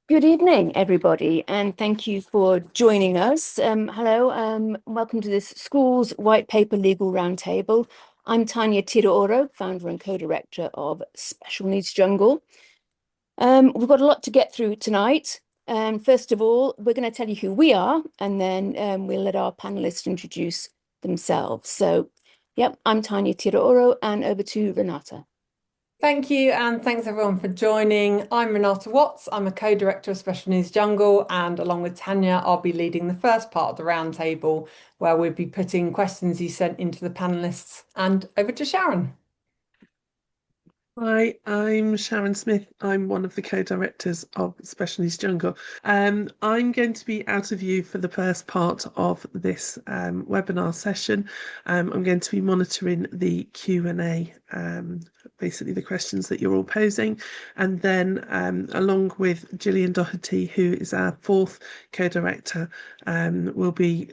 Good evening, everybody, and thank you for joining us. Hello, welcome to this Schools White Paper Legal Roundtable. I'm Tanya Tiraoro, founder and co-director of Special Needs Jungle. We've got a lot to get through tonight. First of all, we're going to tell you who we are, and then we'll let our panelists introduce themselves. So, yep, I'm Tanya Tiraoro, and over to Renata. Thank you, and thanks everyone for joining. I'm Renata Watts. I'm a co-director of Special Needs Jungle, and along with Tanya, I'll be leading the first part of the roundtable, where we'll be putting questions you sent into the panelists. And over to Sharon. Hi, I'm Sharon Smith. I'm one of the co-directors of Special Needs Jungle. I'm going to be out of view for the first part of this webinar session. I'm going to be monitoring the Q&A, basically the questions that you're all posing. And then along with Gillian Doherty, who is our fourth co-director, we'll be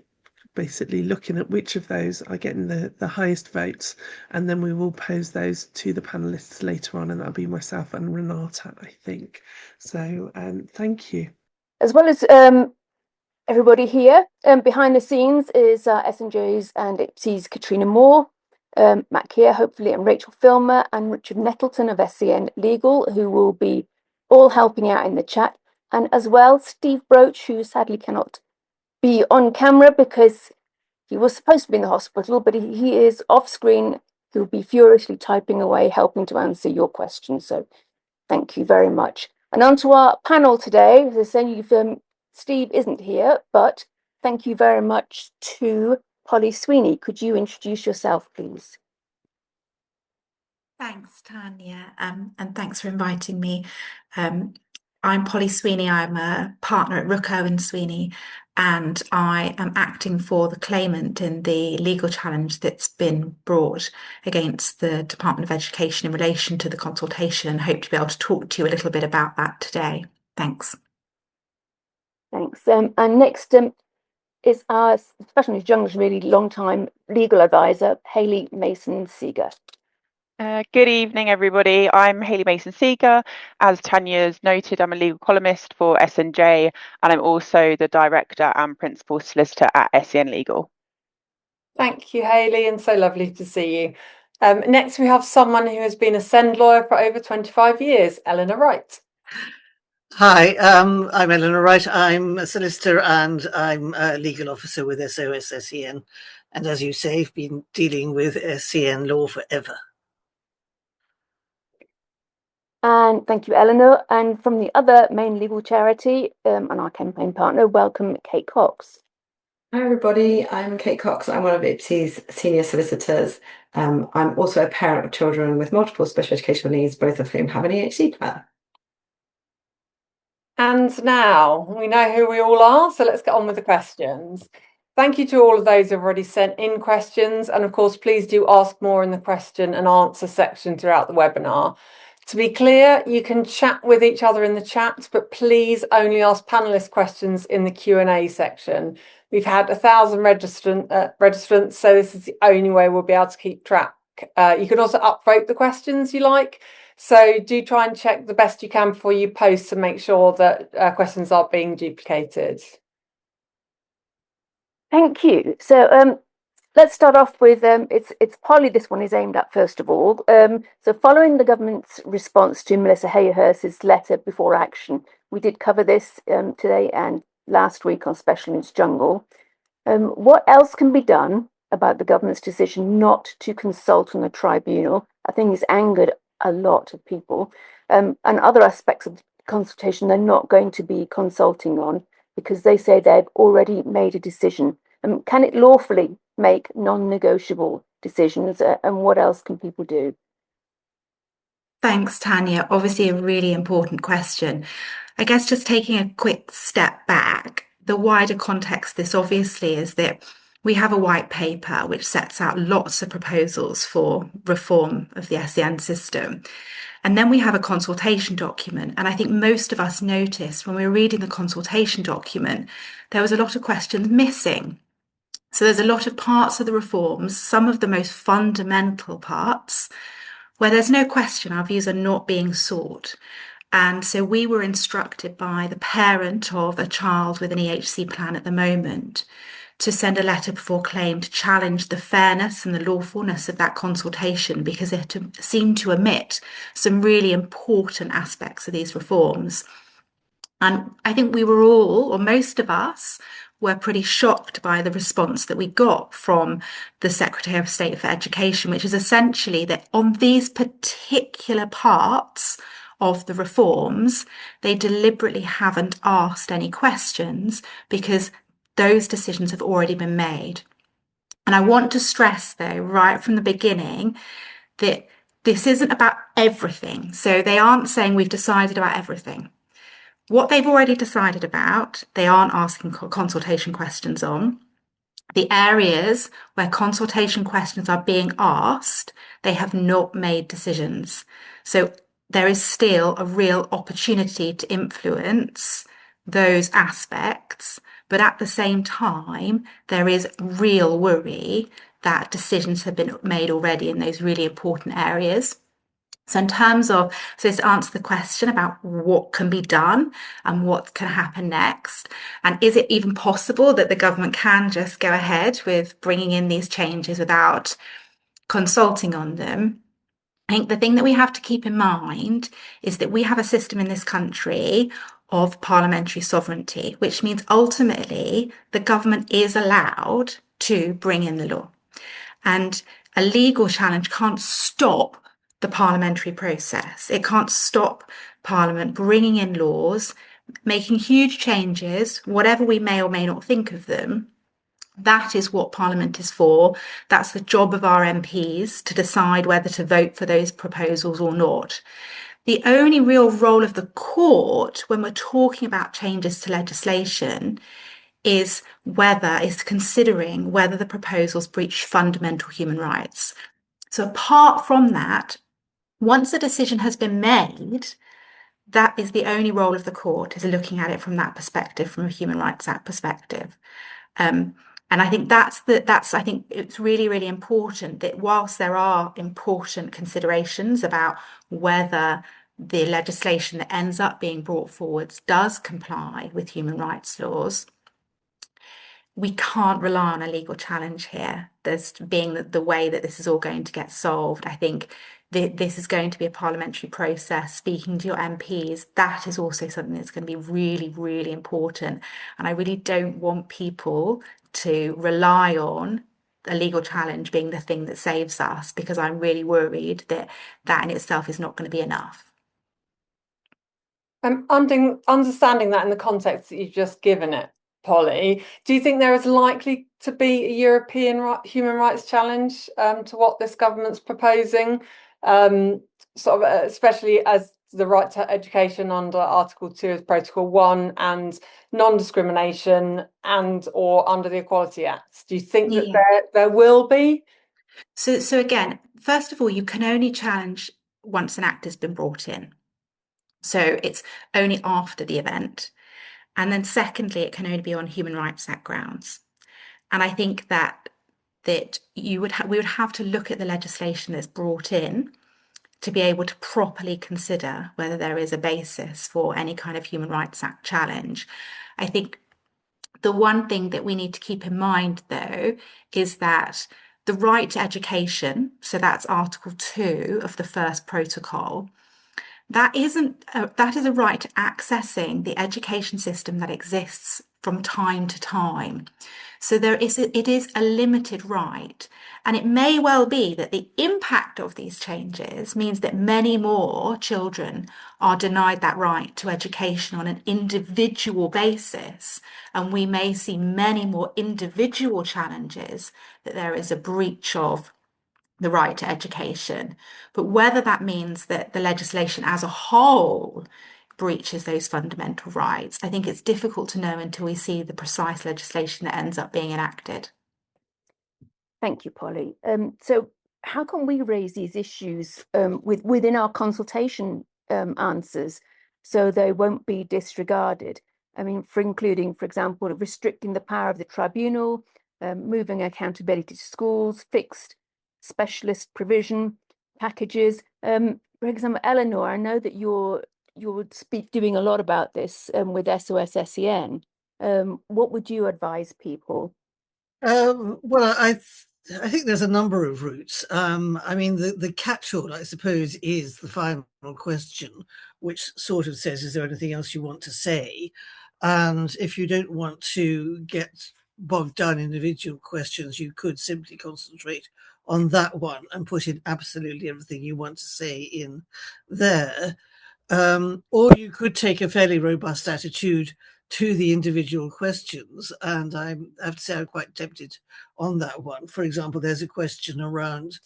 basically looking at which of those are getting the highest votes, and then we will pose those to the panelists later on, and that'll be myself and Renata, I think. So thank you. As well as everybody here, behind the scenes is SNJ's and IPSEA's Katrina Moore, Matt Keir, hopefully, and Rachel Filmer, and Richard Nettleton of SEN Legal, who will be all helping out in the chat, and as well Steve Broach, who sadly cannot be on camera because he was supposed to be in the hospital, but he is off screen. He'll be furiously typing away, helping to answer your questions. So thank you very much. And on to our panel today. As I said, Steve isn't here, but thank you very much to Polly Sweeney. Could you introduce yourself, please? Thanks, Tanya, and thanks for inviting me. I'm Polly Sweeney. I'm a partner at Rook Irwin Sweeney, and I am acting for the claimant in the legal challenge that's been brought against the Department of Education in relation to the consultation, and hope to be able to talk to you a little bit about that today. Thanks. Thanks. And next is our Special Needs Jungle's really long-time legal advisor, Hayley Mason Seager. Good evening, everybody. I'm Hayley Mason Seager. As Tanya's noted, I'm a legal columnist for SNJ, and I'm also the director and principal solicitor at SEN Legal. Thank you, Hayley, and so lovely to see you. Next, we have someone who has been a SEND lawyer for over 25 years, Eleanor Wright. Hi, I'm Eleanor Wright. I'm a solicitor and I'm a legal officer with SOS SEN. And as you say, I've been dealing with SEN law forever. And thank you, Eleanor. And from the other main legal charity and our campaign partner, welcome Kate Cox. Hi everybody, I'm Kate Cox. I'm one of IPSEA's senior solicitors. I'm also a parent of children with multiple special educational needs, both of whom have an EHC plan. And now we know who we all are, so let's get on with the questions. Thank you to all of those who have already sent in questions. And of course, please do ask more in the question and answer section throughout the webinar. To be clear, you can chat with each other in the chat, but please only ask panelist questions in the Q&A section. We've had 1,000 registrants, so this is the only way we'll be able to keep track. You can also upvote the questions you like. So do try and check the best you can before you post to make sure that questions aren't being duplicated. Thank you. So let's start off with it's Polly this one is aimed at first of all. So following the government's response to Melissa Hayhurst's letter before action, we did cover this today and last week on Special Needs Jungle. What else can be done about the government's decision not to consult on the tribunal? I think it's angered a lot of people, and other aspects of the consultation they're not going to be consulting on because they say they've already made a decision. Can it lawfully make non-negotiable decisions, and what else can people do? Thanks, Tanya. Obviously, a really important question. I guess just taking a quick step back, the wider context this obviously is that we have a white paper which sets out lots of proposals for reform of the SEN system. And then we have a consultation document. And I think most of us noticed when we were reading the consultation document, there was a lot of questions missing. So there's a lot of parts of the reforms, some of the most fundamental parts, where there's no question our views are not being sought. And so we were instructed by the parent of a child with an EHC plan at the moment to send a letter before claim to challenge the fairness and the lawfulness of that consultation, because it seemed to omit some really important aspects of these reforms. And I think we were all, or most of us, were pretty shocked by the response that we got from the Secretary of State for Education, which is essentially that on these particular parts of the reforms, they deliberately haven't asked any questions because those decisions have already been made. And I want to stress, though, right from the beginning, that this isn't about everything. So they aren't saying we've decided about everything. What they've already decided about, they aren't asking consultation questions on. The areas where consultation questions are being asked, they have not made decisions. So there is still a real opportunity to influence those aspects, but at the same time, there is real worry that decisions have been made already in those really important areas. So in terms of, so to answer the question about what can be done and what can happen next, and is it even possible that the government can just go ahead with bringing in these changes without consulting on them? I think the thing that we have to keep in mind is that we have a system in this country of parliamentary sovereignty, which means ultimately the government is allowed to bring in the law. And a legal challenge can't stop the parliamentary process. It can't stop Parliament bringing in laws, making huge changes, whatever we may or may not think of them. That is what Parliament is for. That's the job of our MPs to decide whether to vote for those proposals or not. The only real role of the court when we're talking about changes to legislation is considering whether the proposals breach fundamental human rights. So apart from that, once a decision has been made, that is the only role of the court, is looking at it from that perspective, from a Human Rights Act perspective. And I think I think it's really, really important that whilst there are important considerations about whether the legislation that ends up being brought forwards does comply with human rights laws, we can't rely on a legal challenge here. There's being the way that this is all going to get solved. I think this is going to be a parliamentary process. Speaking to your MPs, that is also something that's going to be really, really important. And I really don't want people to rely on a legal challenge being the thing that saves us, because I'm really worried that that in itself is not going to be enough. Understanding that in the context that you've just given it, Polly, do you think there is likely to be a European human rights challenge to what this government's proposing, especially as the right to education under Article 2 of Protocol 1 and non-discrimination and or under the Equality Act? Do you think that there will be? So again, first of all, you can only challenge once an act has been brought in. So it's only after the event. And then secondly, it can only be on Human Rights Act grounds. And I think that we would have to look at the legislation that's brought in to be able to properly consider whether there is a basis for any kind of Human Rights Act challenge. I think the one thing that we need to keep in mind, though, is that the right to education, so that's Article 2 of the first protocol, that is a right to accessing the education system that exists from time to time. So it is a limited right. And it may well be that the impact of these changes means that many more children are denied that right to education on an individual basis. And we may see many more individual challenges that there is a breach of the right to education. But whether that means that the legislation as a whole breaches those fundamental rights, I think it's difficult to know until we see the precise legislation that ends up being enacted. Thank you, Polly. So how can we raise these issues within our consultation answers so they won't be disregarded? I mean, for example, restricting the power of the tribunal, moving accountability to schools, fixed specialist provision packages. For example, Eleanor, I know that you're you're doing a lot about this with SOS SEN. What would you advise people? Well, I think there's a number of routes. I mean, the catch-all, I suppose, is the final question, which sort of says, is there anything else you want to say? And if you don't want to get bogged down in individual questions, you could simply concentrate on that one and put in absolutely everything you want to say in there. Or you could take a fairly robust attitude to the individual questions, and I have to say I'm quite tempted on that one. For example, there's a question around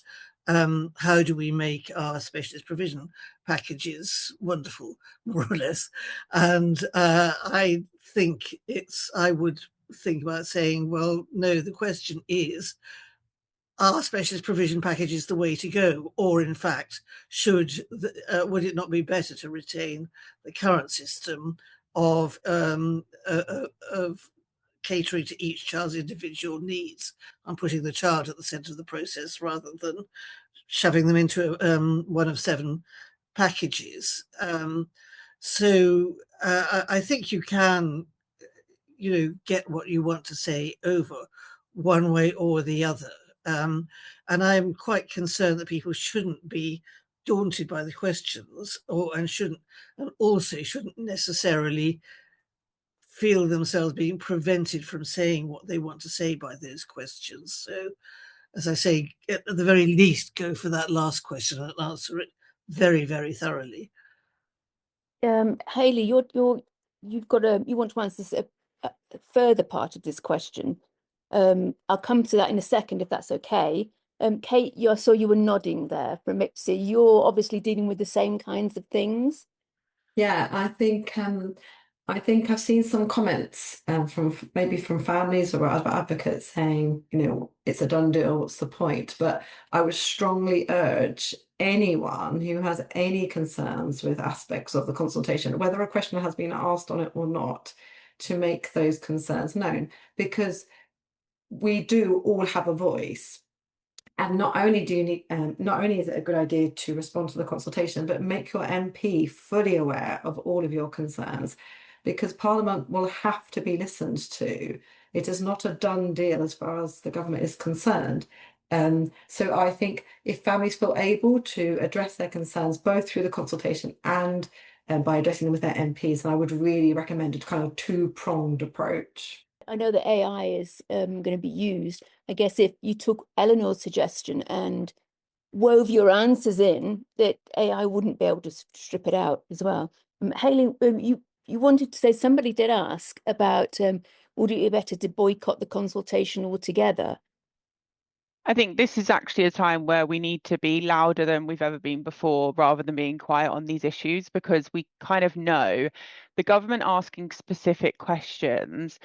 how do we make our specialist provision packages wonderful, more or less, and I would think about saying, well, no, the question is, are specialist provision packages the way to go, or in fact, would it not be better to retain the current system of catering to each child's individual needs and putting the child at the centre of the process rather than shoving them into one of 7 packages? So I think you can, get what you want to say over one way or the other. And I'm quite concerned that people shouldn't be daunted by the questions, and also shouldn't necessarily feel themselves being prevented from saying what they want to say by those questions. So, as I say, at the very least, go for that last question and answer it very, very thoroughly. Hayley, you want to answer a further part of this question. I'll come to that in a second if that's okay. Kate, I saw you were nodding there from IPSEA. You're obviously dealing with the same kinds of things. Yeah, I think I've seen some comments from families or other advocates saying, it's a done deal, what's the point? But I would strongly urge anyone who has any concerns with aspects of the consultation, whether a question has been asked on it or not, to make those concerns known, because we do all have a voice. And not only is it a good idea to respond to the consultation, but make your MP fully aware of all of your concerns, because Parliament will have to be listened to. It is not a done deal as far as the government is concerned. So I think if families feel able to address their concerns both through the consultation and by addressing them with their MPs, then I would really recommend a kind of 2-pronged approach. I know that AI is going to be used. I guess if you took Eleanor's suggestion and wove your answers in, that AI wouldn't be able to strip it out as well. Hayley, you wanted to say, somebody did ask about would it be better to boycott the consultation altogether? I think this is actually a time where we need to be louder than we've ever been before, rather than being quiet on these issues, because we kind of know the government asking specific questions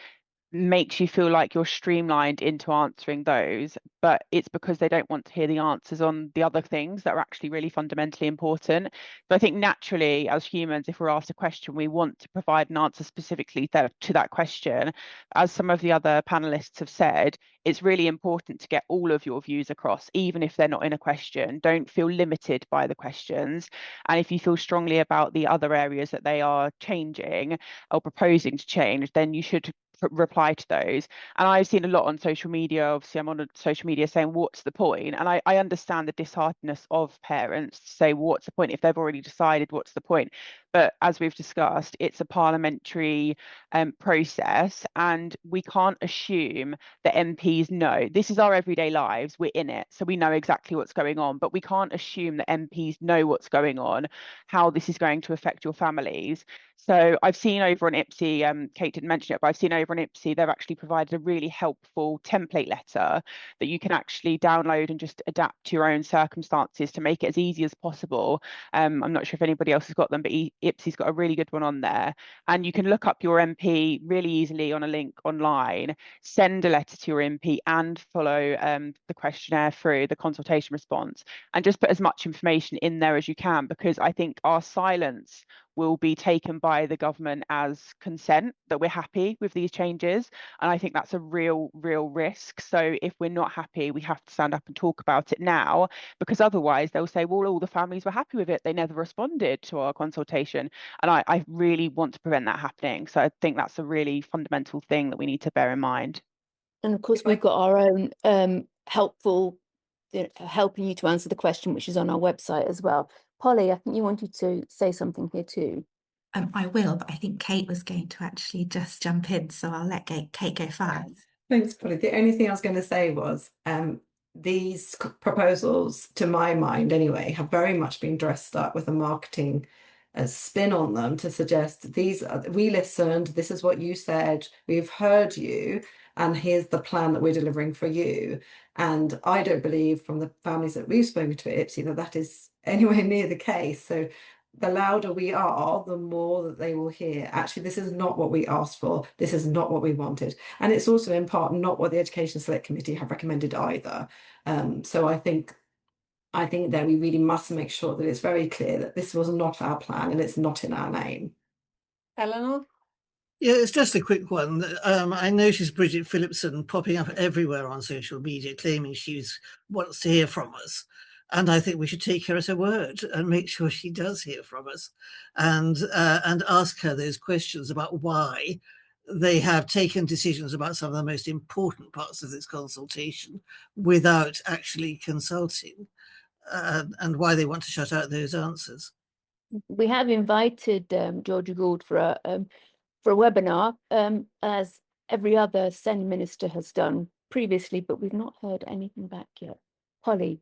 makes you feel like you're streamlined into answering those, but it's because they don't want to hear the answers on the other things that are actually really fundamentally important. So I think naturally, as humans, if we're asked a question, we want to provide an answer specifically to that question. As some of the other panelists have said, it's really important to get all of your views across, even if they're not in a question. Don't feel limited by the questions. And if you feel strongly about the other areas that they are changing or proposing to change, then you should reply to those. And I've seen a lot on social media. Obviously, I'm on social media saying, what's the point? And I understand the disheartenedness of parents to say, what's the point if they've already decided, what's the point? But as we've discussed, it's a parliamentary process, and we can't assume that MPs know. This is our everyday lives. We're in it, so we know exactly what's going on. But we can't assume that MPs know what's going on, how this is going to affect your families. So I've seen over on IPSEA, Kate didn't mention it, but I've seen over on IPSEA, they've actually provided a really helpful template letter that you can actually download and just adapt to your own circumstances to make it as easy as possible. I'm not sure if anybody else has got them, but IPSEA's got a really good one on there. And you can look up your MP really easily on a link online, send a letter to your MP and follow the questionnaire through the consultation response, and just put as much information in there as you can, because I think our silence will be taken by the government as consent, that we're happy with these changes. And I think that's a real risk. So if we're not happy, we have to stand up and talk about it now, because otherwise they'll say, well, all the families were happy with it, they never responded to our consultation. And I really want to prevent that happening. So I think that's a really fundamental thing that we need to bear in mind. And of course, we've got our own helpful, helping you to answer the question, which is on our website as well. Polly, I think you wanted to say something here too. I will, but I think Kate was going to actually just jump in, so I'll let Kate go first. Thanks, Polly. The only thing I was going to say was these proposals, to my mind anyway, have very much been dressed up with a marketing spin on them to suggest we listened, this is what you said, we've heard you, and here's the plan that we're delivering for you. And I don't believe from the families that we've spoken to at IPSEA that is anywhere near the case. So the louder we are, the more that they will hear, actually, this is not what we asked for. This is not what we wanted. And it's also in part not what the Education Select Committee have recommended either. So I think that we really must make sure that it's very clear that this was not our plan and it's not in our name. Eleanor? Yeah, it's just a quick one. I noticed Bridget Phillipson popping up everywhere on social media claiming she wants to hear from us. And I think we should take her at her word and make sure she does hear from us and ask her those questions about why they have taken decisions about some of the most important parts of this consultation without actually consulting, and why they want to shut out those answers. We have invited Georgia Gould for a webinar, as every other SEN minister has done previously, but we've not heard anything back yet. Polly?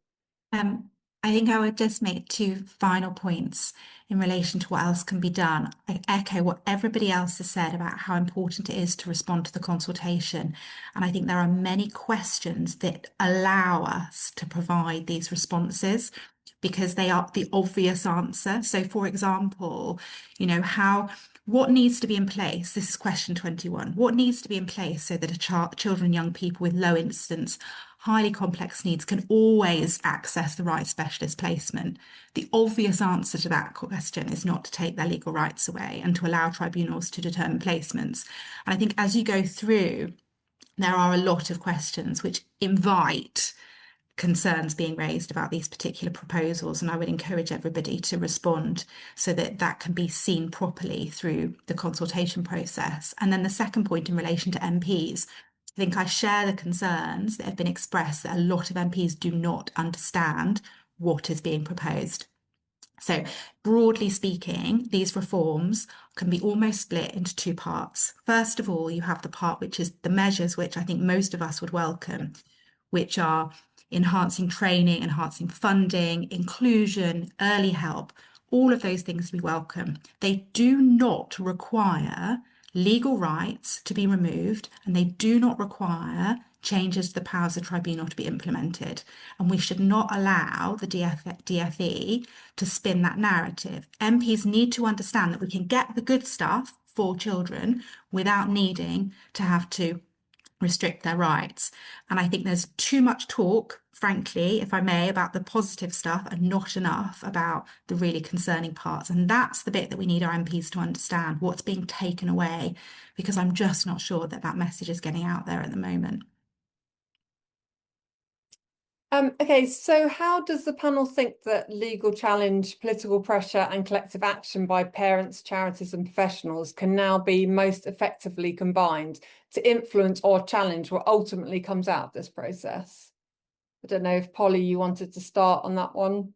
I think I would just make two final points in relation to what else can be done. I echo what everybody else has said about how important it is to respond to the consultation. And I think there are many questions that allow us to provide these responses because they are the obvious answer. So, for example, what needs to be in place? This is question 21. What needs to be in place so that children and young people with low incidence, highly complex needs can always access the right specialist placement? The obvious answer to that question is not to take their legal rights away and to allow tribunals to determine placements. And I think as you go through, there are a lot of questions which invite concerns being raised about these particular proposals, and I would encourage everybody to respond so that that can be seen properly through the consultation process. And then the second point in relation to MPs, I think I share the concerns that have been expressed that a lot of MPs do not understand what is being proposed. So broadly speaking, these reforms can be almost split into two parts. First of all, you have the part which is the measures which I think most of us would welcome, which are enhancing training, enhancing funding, inclusion, early help. All of those things we welcome. They do not require legal rights to be removed, and they do not require changes to the powers of the tribunal to be implemented. And we should not allow the DFE to spin that narrative. MPs need to understand that we can get the good stuff for children without needing to have to restrict their rights. And I think there's too much talk, frankly, if I may, about the positive stuff and not enough about the really concerning parts. And that's the bit that we need our MPs to understand, what's being taken away, because I'm just not sure that that message is getting out there at the moment. Okay, so how does the panel think that legal challenge, political pressure and collective action by parents, charities and professionals can now be most effectively combined to influence or challenge what ultimately comes out of this process? I don't know if Polly, you wanted to start on that one.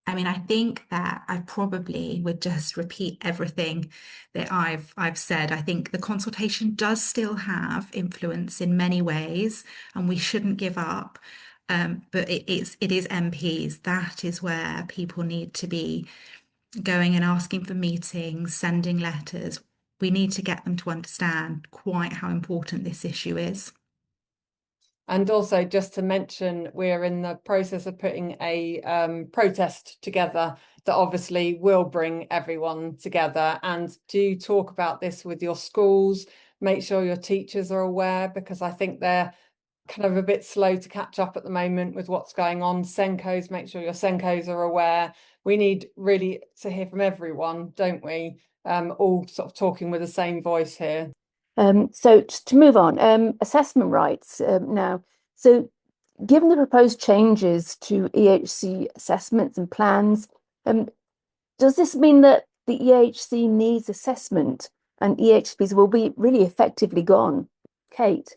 I mean, I think that I probably would just repeat everything that I've said. I think the consultation does still have influence in many ways, and we shouldn't give up. But it is MPs. That is where people need to be going and asking for meetings, sending letters. We need to get them to understand quite how important this issue is. And also just to mention, we're in the process of putting a protest together that obviously will bring everyone together. And do talk about this with your schools, make sure your teachers are aware, because I think they're kind of a bit slow to catch up at the moment with what's going on. SENCOs, make sure your SENCOs are aware. We need really to hear from everyone, don't we? All sort of talking with the same voice here. So just to move on, assessment rights now. So given the proposed changes to EHC assessments and plans, does this mean that the EHC needs assessment and EHCPs will be really effectively gone? Kate?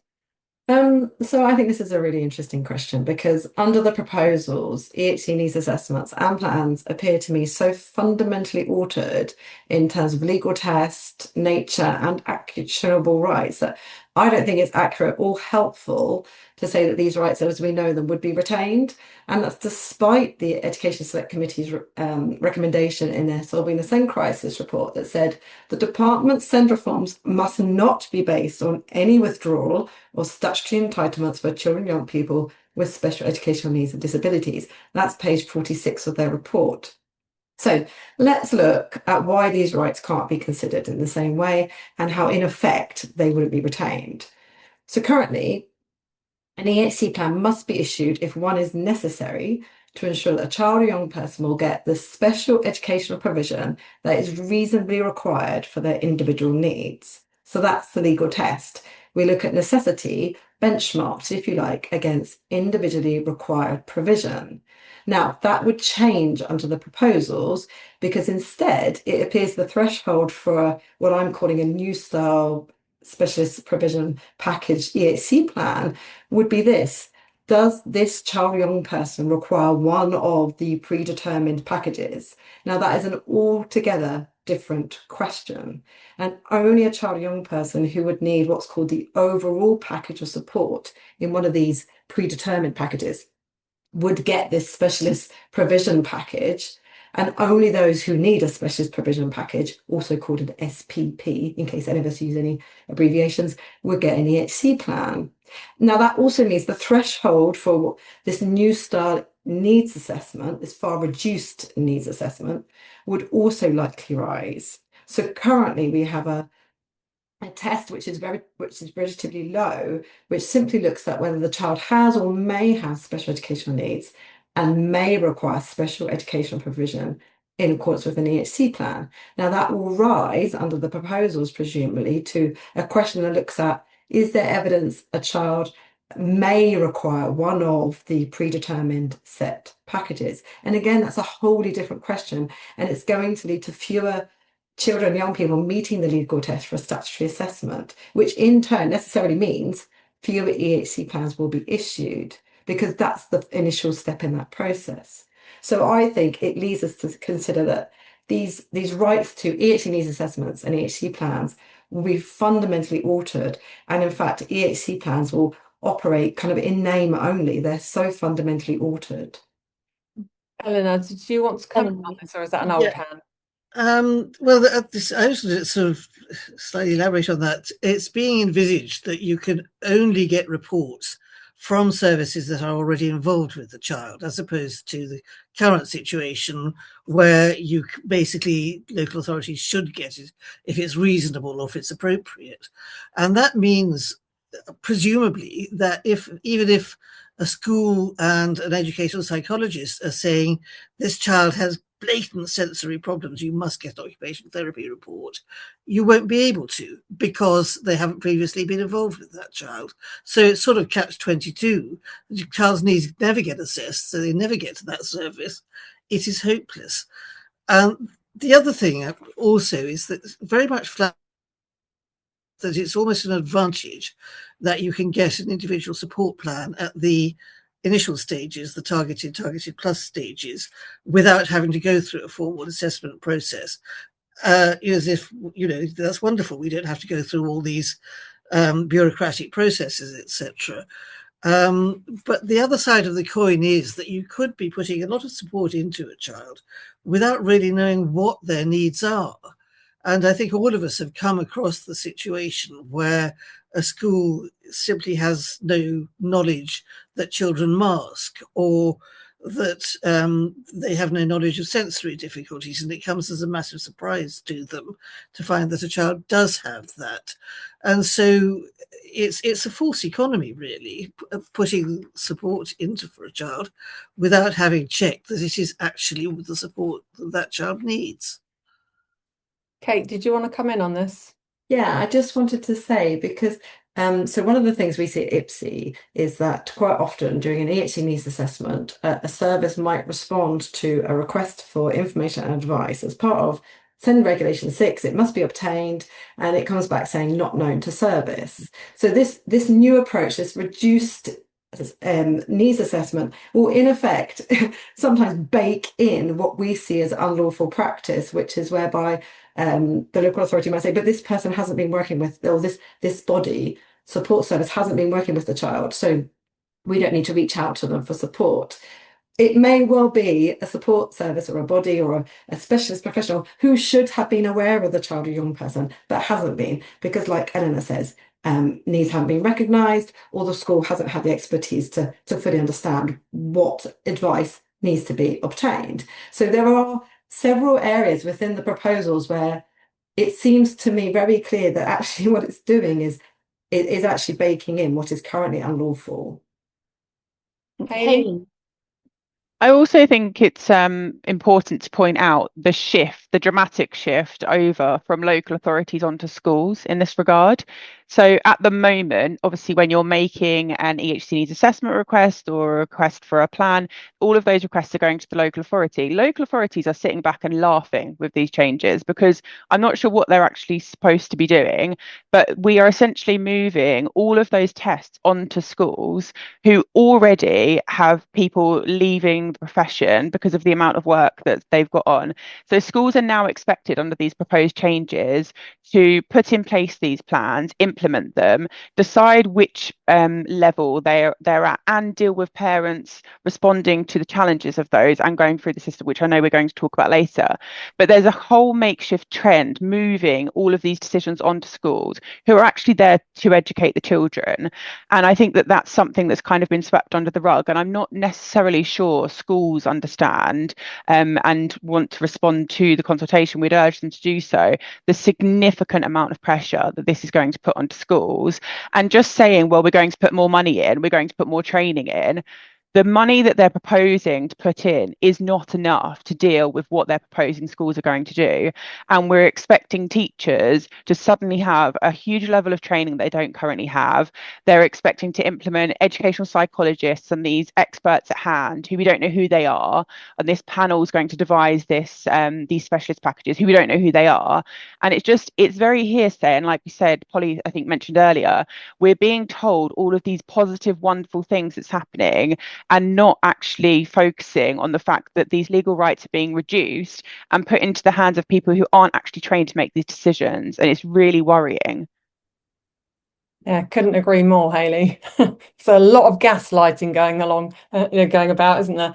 So I think this is a really interesting question, because under the proposals, EHC needs assessments and plans appear to me so fundamentally altered in terms of legal test, nature, and actionable rights that I don't think it's accurate or helpful to say that these rights, as we know them, would be retained. And that's despite the Education Select Committee's recommendation in their Solving the SEN Crisis report that said the department's SEN reforms must not be based on any withdrawal or statutory entitlements for children and young people with special educational needs and disabilities. That's page 46 of their report. So let's look at why these rights can't be considered in the same way and how, in effect, they wouldn't be retained. So currently, an EHC plan must be issued if one is necessary to ensure that a child or young person will get the special educational provision that is reasonably required for their individual needs. So that's the legal test. We look at necessity benchmarked, if you like, against individually required provision. Now, that would change under the proposals, because instead it appears the threshold for what I'm calling a new style specialist provision package EHC plan would be this: does this child or young person require one of the predetermined packages? Now, that is an altogether different question, and only a child or young person who would need what's called the overall package of support in one of these predetermined packages would get this specialist provision package, and only those who need a specialist provision package, also called an SPP, in case any of us use any abbreviations, would get an EHC plan. Now, that also means the threshold for this new style needs assessment, this far reduced needs assessment, would also likely rise. So currently we have a test which is relatively low, which simply looks at whether the child has or may have special educational needs and may require special educational provision in accordance with an EHC plan. Now, that will rise under the proposals, presumably, to a question that looks at, is there evidence a child may require one of the predetermined set packages? And again, that's a wholly different question, and it's going to lead to fewer children and young people meeting the legal test for a statutory assessment, which in turn necessarily means fewer EHC plans will be issued, because that's the initial step in that process. So I think it leads us to consider that these rights to EHC needs assessments and EHC plans will be fundamentally altered. And in fact, EHC plans will operate kind of in name only. They're so fundamentally altered. Eleanor, did you want to comment on this, or is that an old hand? Well, I also sort of slightly elaborate on that. It's being envisaged that you can only get reports from services that are already involved with the child, as opposed to the current situation where you basically, local authorities should get it if it's reasonable or if it's appropriate. And that means, presumably, that even if a school and an educational psychologist are saying this child has blatant sensory problems, you must get an occupational therapy report, you won't be able to, because they haven't previously been involved with that child. So it's sort of catch-22. The child's needs never get assessed, so they never get to that service. It is hopeless. The other thing also is that very much flat that it's almost an advantage that you can get an individual support plan at the initial stages, the targeted plus stages, without having to go through a formal assessment process. As if, that's wonderful. We don't have to go through all these bureaucratic processes, etc. But the other side of the coin is that you could be putting a lot of support into a child without really knowing what their needs are. And I think all of us have come across the situation where a school simply has no knowledge that children mask, or that they have no knowledge of sensory difficulties, and it comes as a massive surprise to them to find that a child does have that. And so it's a false economy, really, putting support into for a child without having checked that it is actually the support that that child needs. Kate, did you want to come in on this? Yeah, I just wanted to say, because so one of the things we see at IPSEA is that quite often during an EHC needs assessment, a service might respond to a request for information and advice as part of SEN Regulation 6. It must be obtained, and it comes back saying not known to service. So this new approach, this reduced needs assessment, will in effect sometimes bake in what we see as unlawful practice, which is whereby the local authority might say, but this person hasn't been working with, or this body support service hasn't been working with the child, so we don't need to reach out to them for support. It may well be a support service or a body or a specialist professional who should have been aware of the child or young person, but hasn't been, because like Eleanor says, needs haven't been recognised, or the school hasn't had the expertise to fully understand what advice needs to be obtained. So there are several areas within the proposals where it seems to me very clear that actually what it's doing is it is actually baking in what is currently unlawful. Hayley? I also think it's important to point out the dramatic shift over from local authorities onto schools in this regard. So at the moment, obviously, when you're making an EHC needs assessment request or a request for a plan, all of those requests are going to the local authority. Local authorities are sitting back and laughing with these changes because I'm not sure what they're actually supposed to be doing, but we are essentially moving all of those tests onto schools who already have people leaving the profession because of the amount of work that they've got on. So schools are now expected under these proposed changes to put in place these plans, implement them, decide which level they're at, and deal with parents responding to the challenges of those and going through the system, which I know we're going to talk about later. But there's a whole makeshift trend moving all of these decisions onto schools who are actually there to educate the children. And I think that that's something that's kind of been swept under the rug. And I'm not necessarily sure schools understand and want to respond to the consultation. We'd urge them to do so. The significant amount of pressure that this is going to put onto schools, and just saying, well, we're going to put more money in, we're going to put more training in. The money that they're proposing to put in is not enough to deal with what they're proposing schools are going to do. And we're expecting teachers to suddenly have a huge level of training they don't currently have. They're expecting to implement educational psychologists and these experts at hand who we don't know who they are. And this panel is going to devise these specialist packages who we don't know who they are. And it's very hearsay. And like we said, Polly, I think, mentioned earlier, we're being told all of these positive, wonderful things that's happening, and not actually focusing on the fact that these legal rights are being reduced and put into the hands of people who aren't actually trained to make these decisions. And it's really worrying. Yeah, couldn't agree more, Hayley. So a lot of gaslighting going about, isn't there?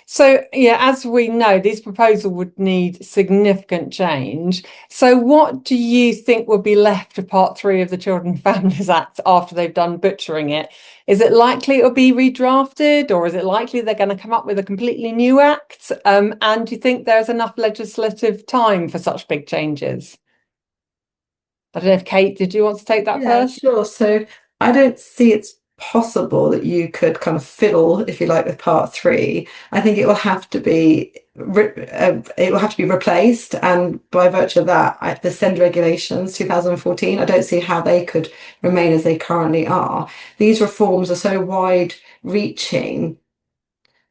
So yeah, as we know, this proposal would need significant change. So what do you think will be left of Part 3 of the Children and Families Act after they've done butchering it? Is it likely it'll be redrafted, or is it likely they're going to come up with a completely new act? And do you think there's enough legislative time for such big changes? I don't know if Kate, did you want to take that first? Sure. So I don't see it's possible that you could kind of fiddle, if you like, with Part 3. I think it will have to be replaced, and by virtue of that, the SEND regulations 2014, I don't see how they could remain as they currently are. These reforms are so wide-reaching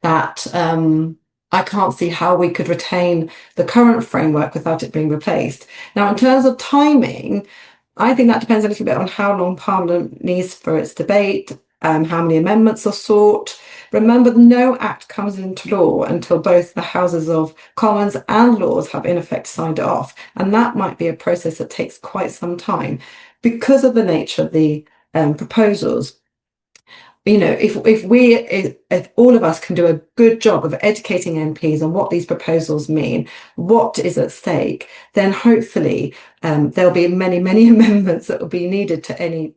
that I can't see how we could retain the current framework without it being replaced. Now, in terms of timing, I think that depends a little bit on how long Parliament needs for its debate, how many amendments are sought. Remember, no act comes into law until both the Houses of Commons and Lords have in effect signed it off. And that might be a process that takes quite some time because of the nature of the proposals. You know, if all of us can do a good job of educating MPs on what these proposals mean, what is at stake, then hopefully there'll be many amendments that will be needed to any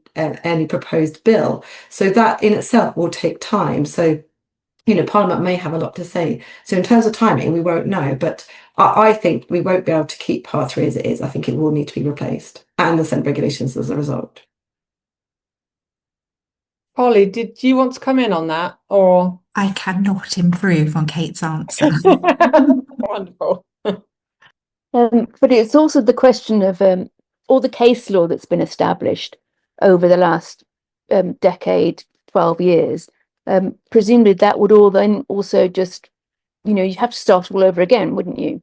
proposed bill. So that in itself will take time. So Parliament may have a lot to say. So in terms of timing, we won't know, but I think we won't be able to keep Part 3 as it is. I think it will need to be replaced, and the SEND regulations as a result. Polly, did you want to come in on that, or? I cannot improve on Kate's answer. Wonderful. But it's also the question of all the case law that's been established over the last decade, 12 years. Presumably that would all then also just, you'd have to start all over again, wouldn't you?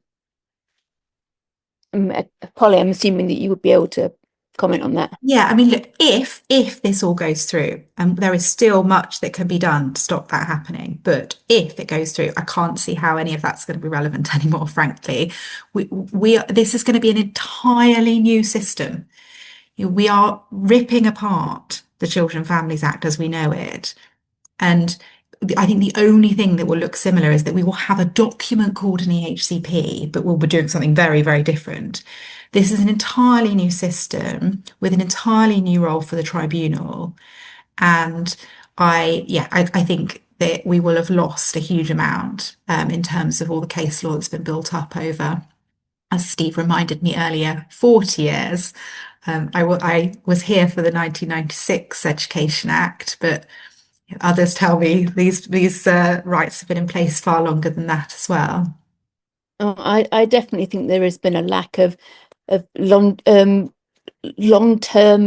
Polly, I'm assuming that you would be able to comment on that. Yeah, I mean, look, if this all goes through, and there is still much that can be done to stop that happening, but if it goes through, I can't see how any of that's going to be relevant anymore, frankly. This is going to be an entirely new system. We are ripping apart the Children and Families Act as we know it. And I think the only thing that will look similar is that we will have a document called an EHCP, but we'll be doing something very, very different. This is an entirely new system with an entirely new role for the tribunal. And I think that we will have lost a huge amount in terms of all the case law that's been built up over, as Steve reminded me earlier, 40 years. I was here for the 1996 Education Act, but others tell me these rights have been in place far longer than that as well. Oh, I definitely think there has been a lack of long-term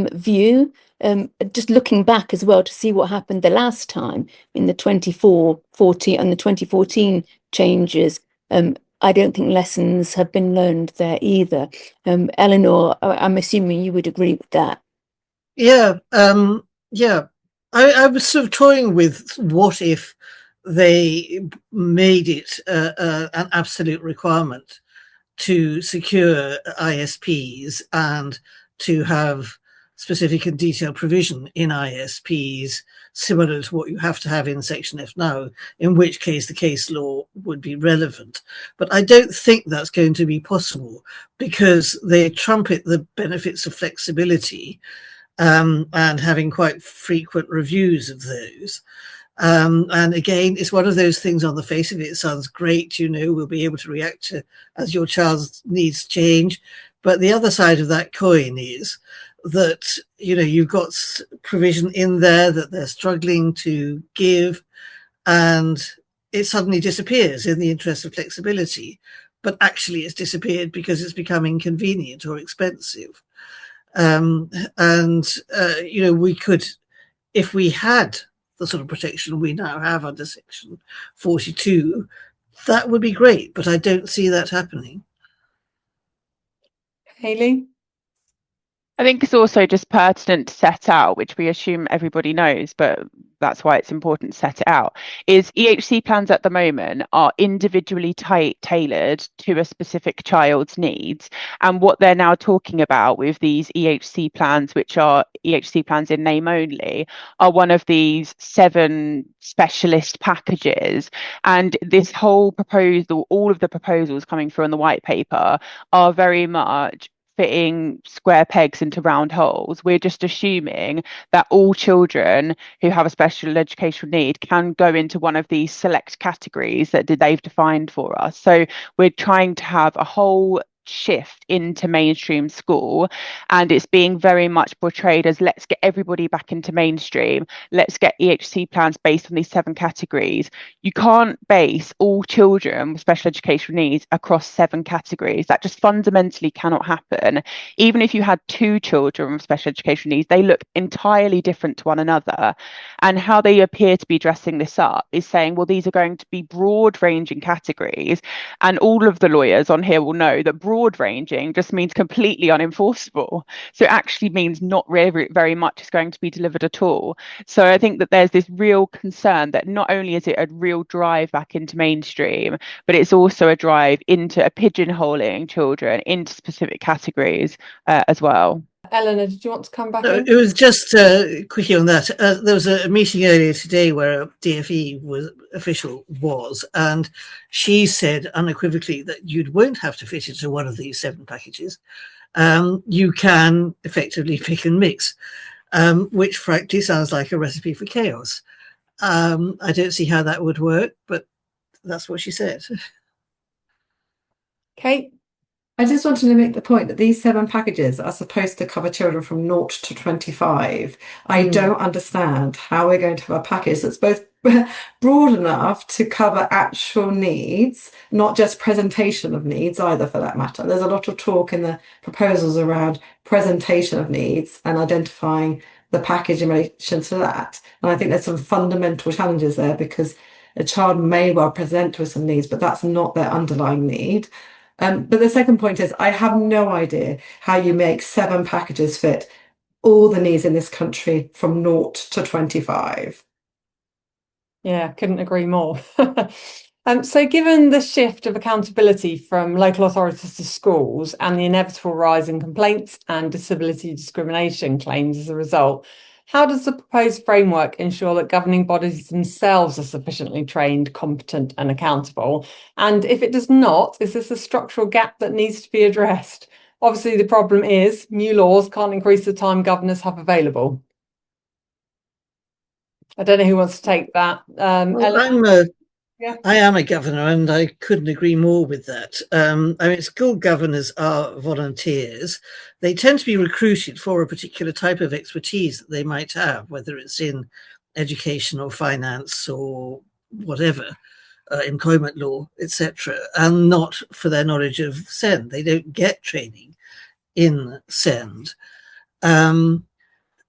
view. Just looking back as well to see what happened the last time in the 2014 changes. I don't think lessons have been learned there either. Eleanor, I'm assuming you would agree with that. Yeah, I was sort of toying with what if they made it an absolute requirement to secure ISPs and to have specific and detailed provision in ISPs similar to what you have to have in Section F now, in which case the case law would be relevant. But I don't think that's going to be possible because they trumpet the benefits of flexibility and having quite frequent reviews of those. And again, it's one of those things on the face of it, it sounds great, we'll be able to react to as your child's needs change. But the other side of that coin is that, you've got provision in there that they're struggling to give, and it suddenly disappears in the interest of flexibility. But actually it's disappeared because it's become inconvenient or expensive. We could, if we had the sort of protection we now have under Section 42, that would be great, but I don't see that happening. Hayley? I think it's also just pertinent to set out, which we assume everybody knows, but that's why it's important to set it out, is EHC plans at the moment are individually tailored to a specific child's needs. And what they're now talking about with these EHC plans, which are EHC plans in name only, are one of these 7 specialist packages. And this whole proposal, all of the proposals coming through in the white paper are very much fitting square pegs into round holes. We're just assuming that all children who have a special educational need can go into one of these select categories that they've defined for us. So we're trying to have a whole shift into mainstream school, and it's being very much portrayed as let's get everybody back into mainstream, let's get EHC plans based on these 7 categories. You can't base all children with special educational needs across 7 categories. That just fundamentally cannot happen. Even if you had 2 children with special educational needs, they look entirely different to one another. And how they appear to be dressing this up is saying, well, these are going to be broad ranging categories, and all of the lawyers on here will know that broad ranging just means completely unenforceable. So it actually means not very much is going to be delivered at all. So I think that there's this real concern that not only is it a real drive back into mainstream, but it's also a drive into a pigeonholing children into specific categories as well. Eleanor, did you want to come back in? It was just quickly on that. There was a meeting earlier today where a DFE official was, and she said unequivocally that you won't have to fit into one of these 7 packages. You can effectively pick and mix, which frankly sounds like a recipe for chaos. I don't see how that would work, but that's what she said. Kate? I just wanted to make the point that these 7 packages are supposed to cover children from 0 to 25. I don't understand how we're going to have a package that's both broad enough to cover actual needs, not just presentation of needs either, for that matter. There's a lot of talk in the proposals around presentation of needs and identifying the package in relation to that. And I think there's some fundamental challenges there, because a child may well present with some needs, but that's not their underlying need. But the second point is, I have no idea how you make 7 packages fit all the needs in this country from 0 to 25. Yeah, couldn't agree more. So given the shift of accountability from local authorities to schools and the inevitable rise in complaints and disability discrimination claims as a result, how does the proposed framework ensure that governing bodies themselves are sufficiently trained, competent and accountable? And if it does not, is this a structural gap that needs to be addressed? Obviously, the problem is new laws can't increase the time governors have available. I don't know who wants to take that. Well, I am a governor, and I couldn't agree more with that. I mean, school governors are volunteers. They tend to be recruited for a particular type of expertise that they might have, whether it's in education or finance or whatever, employment law, etc., and not for their knowledge of SEND. They don't get training in SEND. And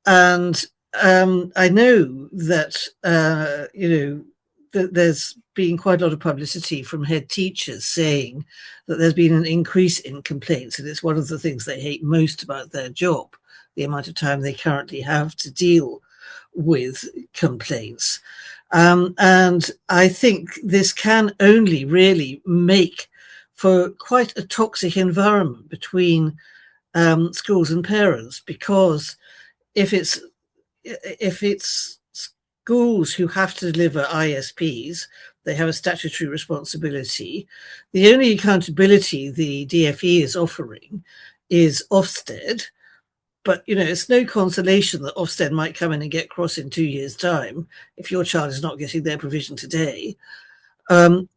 I know that, that there's been quite a lot of publicity from head teachers saying that there's been an increase in complaints, and it's one of the things they hate most about their job, the amount of time they currently have to deal with complaints. And I think this can only really make for quite a toxic environment between schools and parents, because if it's schools who have to deliver ISPs, they have a statutory responsibility. The only accountability the DfE is offering is Ofsted, but it's no consolation that Ofsted might come in and get cross in 2 years' time if your child is not getting their provision today.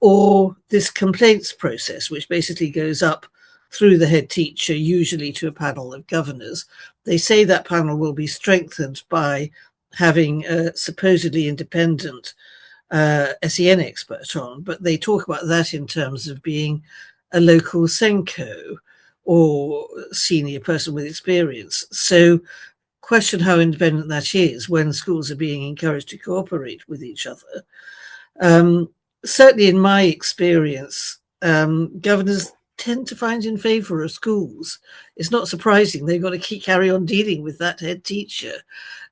Or this complaints process, which basically goes up through the head teacher, usually to a panel of governors. They say that panel will be strengthened by having a supposedly independent SEN expert on, but they talk about that in terms of being a local SENCO or senior person with experience. So question how independent that is when schools are being encouraged to cooperate with each other. Certainly in my experience, governors tend to find in favour of schools. It's not surprising, they've got to carry on dealing with that head teacher.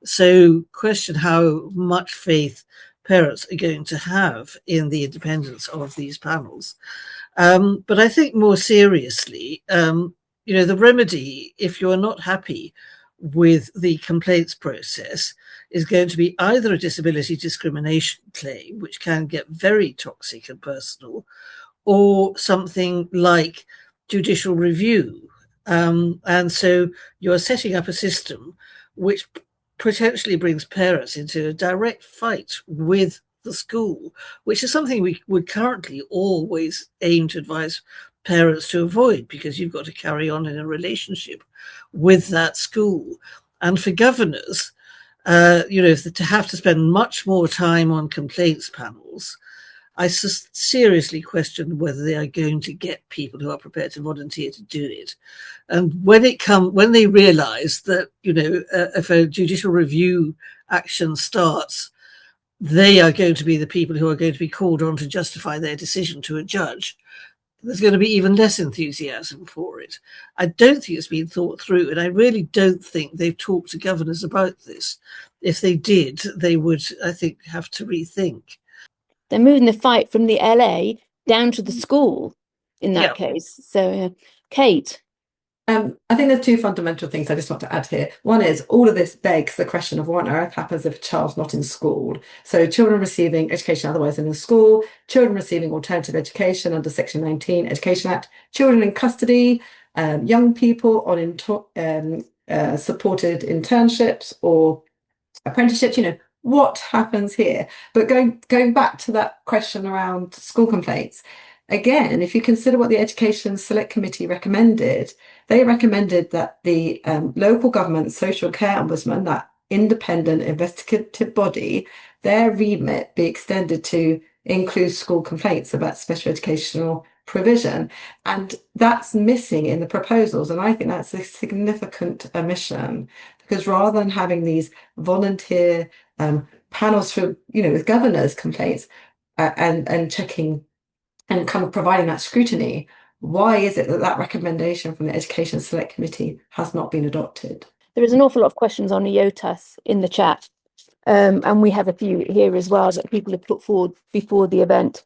So question how much faith parents are going to have in the independence of these panels. But I think more seriously, the remedy, if you're not happy with the complaints process, is going to be either a disability discrimination claim, which can get very toxic and personal, or something like judicial review. And so you're setting up a system which potentially brings parents into a direct fight with the school, which is something we would currently always aim to advise parents to avoid, because you've got to carry on in a relationship with that school. And for governors, to have to spend much more time on complaints panels, I seriously question whether they are going to get people who are prepared to volunteer to do it. And when they realise that, if a judicial review action starts, they are going to be the people who are going to be called on to justify their decision to a judge, there's going to be even less enthusiasm for it. I don't think it's been thought through, and I really don't think they've talked to governors about this. If they did, they would, I think, have to rethink. They're moving the fight from the LA down to the school in that case. So, Kate. I think there's 2 fundamental things I just want to add here. One is, all of this begs the question of what on earth happens if a child's not in school. So children receiving education otherwise than in school, children receiving alternative education under Section 19 Education Act, children in custody, young people on supported internships or apprenticeships, what happens here? But going back to that question around school complaints, again, if you consider what the Education Select Committee recommended, they recommended that the local government social care ombudsman, that independent investigative body, their remit be extended to include school complaints about special educational provision. And that's missing in the proposals. And I think that's a significant omission, because rather than having these volunteer panels for, with governors' complaints and checking and kind of providing that scrutiny, why is it that recommendation from the Education Select Committee has not been adopted? There is an awful lot of questions on EOTAS in the chat, and we have a few here as well that people have put forward before the event.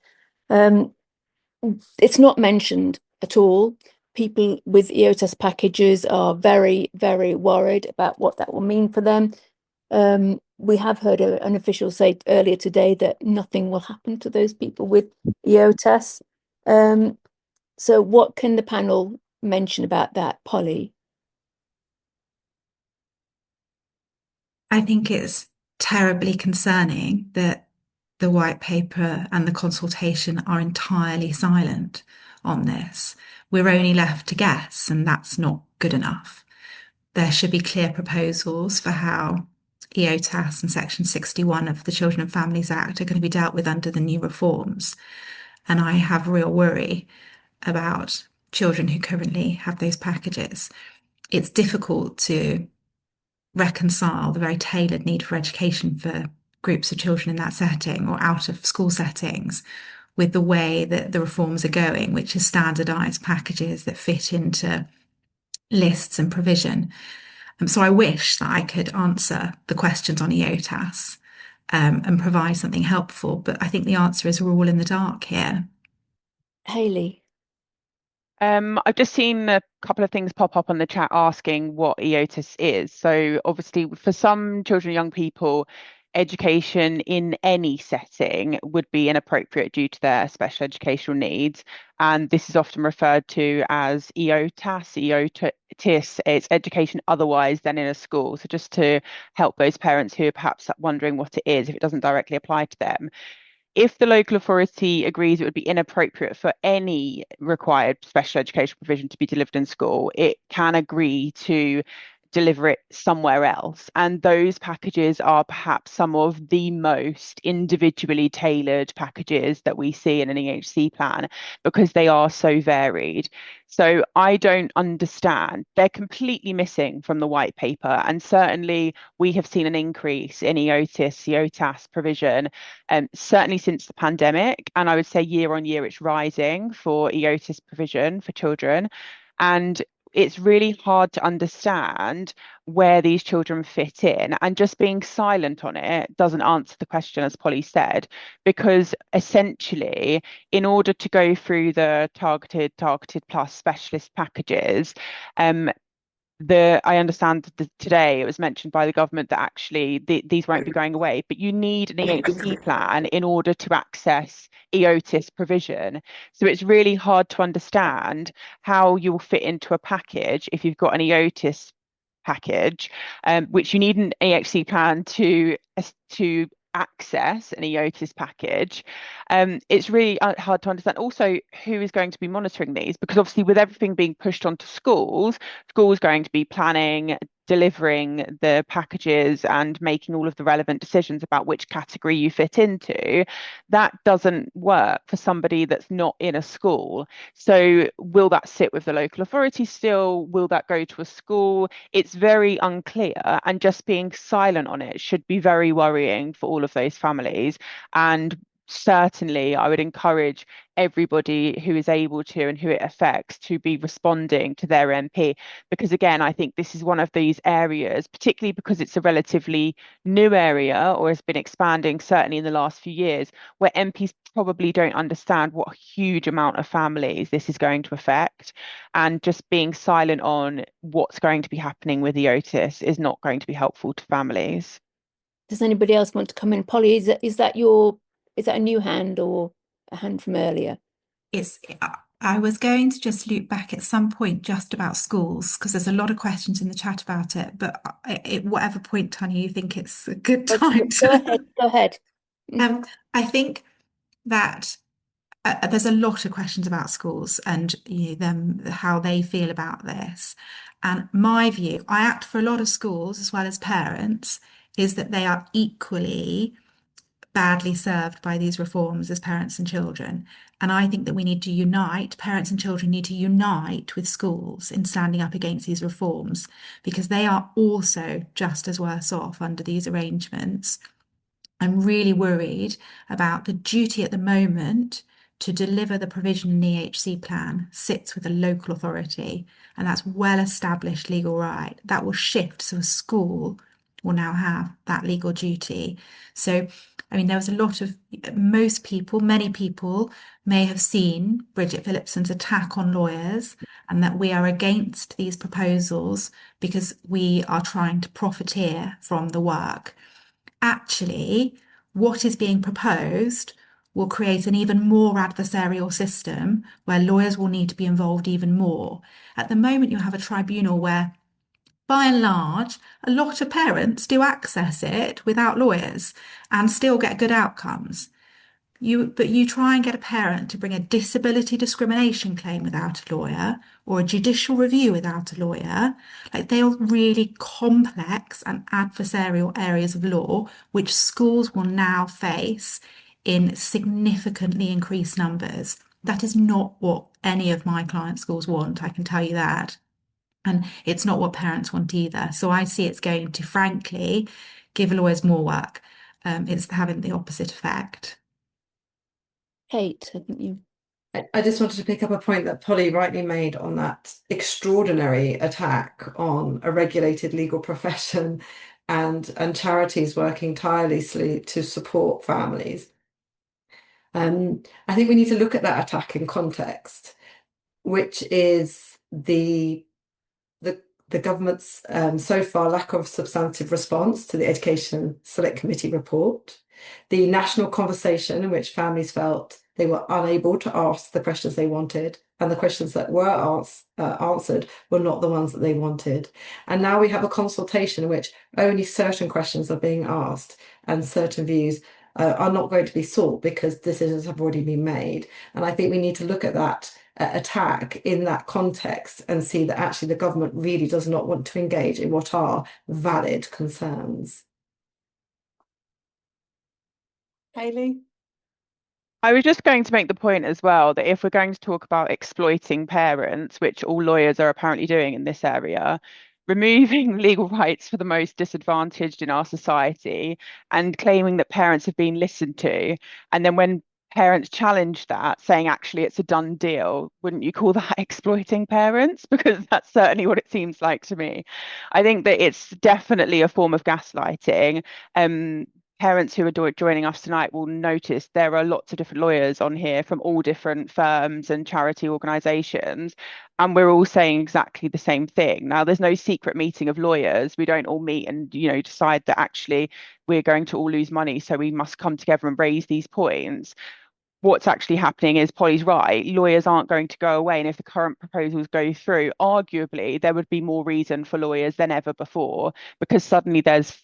It's not mentioned at all. People with EOTAS packages are very, very worried about what that will mean for them. We have heard an official say earlier today that nothing will happen to those people with EOTAS. So what can the panel mention about that, Polly? I think it's terribly concerning that the white paper and the consultation are entirely silent on this. We're only left to guess, and that's not good enough. There should be clear proposals for how EOTAS and Section 61 of the Children and Families Act are going to be dealt with under the new reforms. And I have real worry about children who currently have those packages. It's difficult to reconcile the very tailored need for education for groups of children in that setting or out of school settings with the way that the reforms are going, which is standardised packages that fit into lists and provision. So I wish that I could answer the questions on EOTAS and provide something helpful, but I think the answer is we're all in the dark here. Hayley. I've just seen a couple of things pop up on the chat asking what EOTIS is. So obviously for some children and young people, education in any setting would be inappropriate due to their special educational needs. And this is often referred to as EOTAS, EOTIS. It's education otherwise than in a school. So just to help those parents who are perhaps wondering what it is, if it doesn't directly apply to them. If the local authority agrees it would be inappropriate for any required special educational provision to be delivered in school, it can agree to deliver it somewhere else. And those packages are perhaps some of the most individually tailored packages that we see in an EHC plan because they are so varied. So I don't understand. They're completely missing from the white paper. And certainly we have seen an increase in EOTIS, EOTAS provision, certainly since the pandemic. And I would say year on year, it's rising for EOTIS provision for children. And it's really hard to understand where these children fit in, and just being silent on it doesn't answer the question, as Polly said, because essentially in order to go through the targeted plus specialist packages, I understand that today it was mentioned by the government that actually these won't be going away, but you need an EHC plan in order to access EOTIS provision. So it's really hard to understand how you'll fit into a package if you've got an EOTIS package, which you need an EHC plan to access an EOTIS package. It's really hard to understand also who is going to be monitoring these, because obviously with everything being pushed onto schools going to be planning, delivering the packages and making all of the relevant decisions about which category you fit into. That doesn't work for somebody that's not in a school. So will that sit with the local authority still? Will that go to a school? It's very unclear, and just being silent on it should be very worrying for all of those families. And certainly I would encourage everybody who is able to and who it affects to be responding to their MP, because again, I think this is one of these areas, particularly because it's a relatively new area or has been expanding certainly in the last few years, where MPs probably don't understand what a huge amount of families this is going to affect, and just being silent on what's going to be happening with the EOTIS is not going to be helpful to families. Does anybody else want to come in? Polly, is that a new hand or a hand from earlier? I was going to just loop back at some point just about schools, because there's a lot of questions in the chat about it, but at whatever point, Tanya, you think it's a good time Go ahead. Go ahead. I think that there's a lot of questions about schools and them, how they feel about this. And my view, I act for a lot of schools as well as parents, is that they are equally badly served by these reforms as parents and children. And I think that we need to unite, parents and children need to unite with schools in standing up against these reforms, because they are also just as worse off under these arrangements. I'm really worried about the duty at the moment to deliver the provision in the EHC plan sits with a local authority, and that's well-established legal right. That will shift, so a school will now have that legal duty. So, I mean, there was a lot of, many people may have seen Bridget Phillipson's attack on lawyers, and that we are against these proposals because we are trying to profiteer from the work. Actually, what is being proposed will create an even more adversarial system where lawyers will need to be involved even more. At the moment, you have a tribunal where, by and large, a lot of parents do access it without lawyers and still get good outcomes. But you try and get a parent to bring a disability discrimination claim without a lawyer, or a judicial review without a lawyer. Like, they are really complex and adversarial areas of law, which schools will now face in significantly increased numbers. That is not what any of my client schools want, I can tell you that. And it's not what parents want either. So I see it's going to, frankly, give lawyers more work. It's having the opposite effect. Kate, I think you. I just wanted to pick up a point that Polly rightly made on that extraordinary attack on a regulated legal profession and charities working tirelessly to support families. I think we need to look at that attack in context, which is the government's so far lack of substantive response to the Education Select Committee report, the national conversation in which families felt they were unable to ask the questions they wanted, and the questions that were answered were not the ones that they wanted. And now we have a consultation in which only certain questions are being asked and certain views are not going to be sought because decisions have already been made. And I think we need to look at that attack in that context and see that actually the government really does not want to engage in what are valid concerns. Hayley? I was just going to make the point as well that if we're going to talk about exploiting parents, which all lawyers are apparently doing in this area, removing legal rights for the most disadvantaged in our society and claiming that parents have been listened to, and then when parents challenge that, saying actually it's a done deal, wouldn't you call that exploiting parents? Because that's certainly what it seems like to me. I think that it's definitely a form of gaslighting. Parents who are joining us tonight will notice there are lots of different lawyers on here from all different firms and charity organisations, and we're all saying exactly the same thing. Now, there's no secret meeting of lawyers. We don't all meet and decide that actually we're going to all lose money, so we must come together and raise these points. What's actually happening is, Polly's right, lawyers aren't going to go away, and if the current proposals go through, arguably there would be more reason for lawyers than ever before, because suddenly there's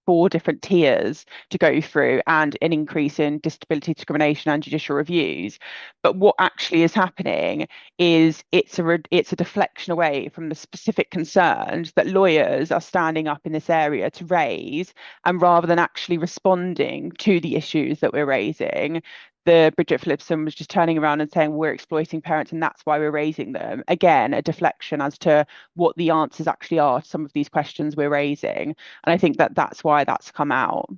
4 different tiers to go through and an increase in disability discrimination and judicial reviews. But what actually is happening is it's a deflection away from the specific concerns that lawyers are standing up in this area to raise, and rather than actually responding to the issues that we're raising, the Bridget Phillipson was just turning around and saying we're exploiting parents and that's why we're raising them. Again, a deflection as to what the answers actually are to some of these questions we're raising. And I think that that's why that's come out.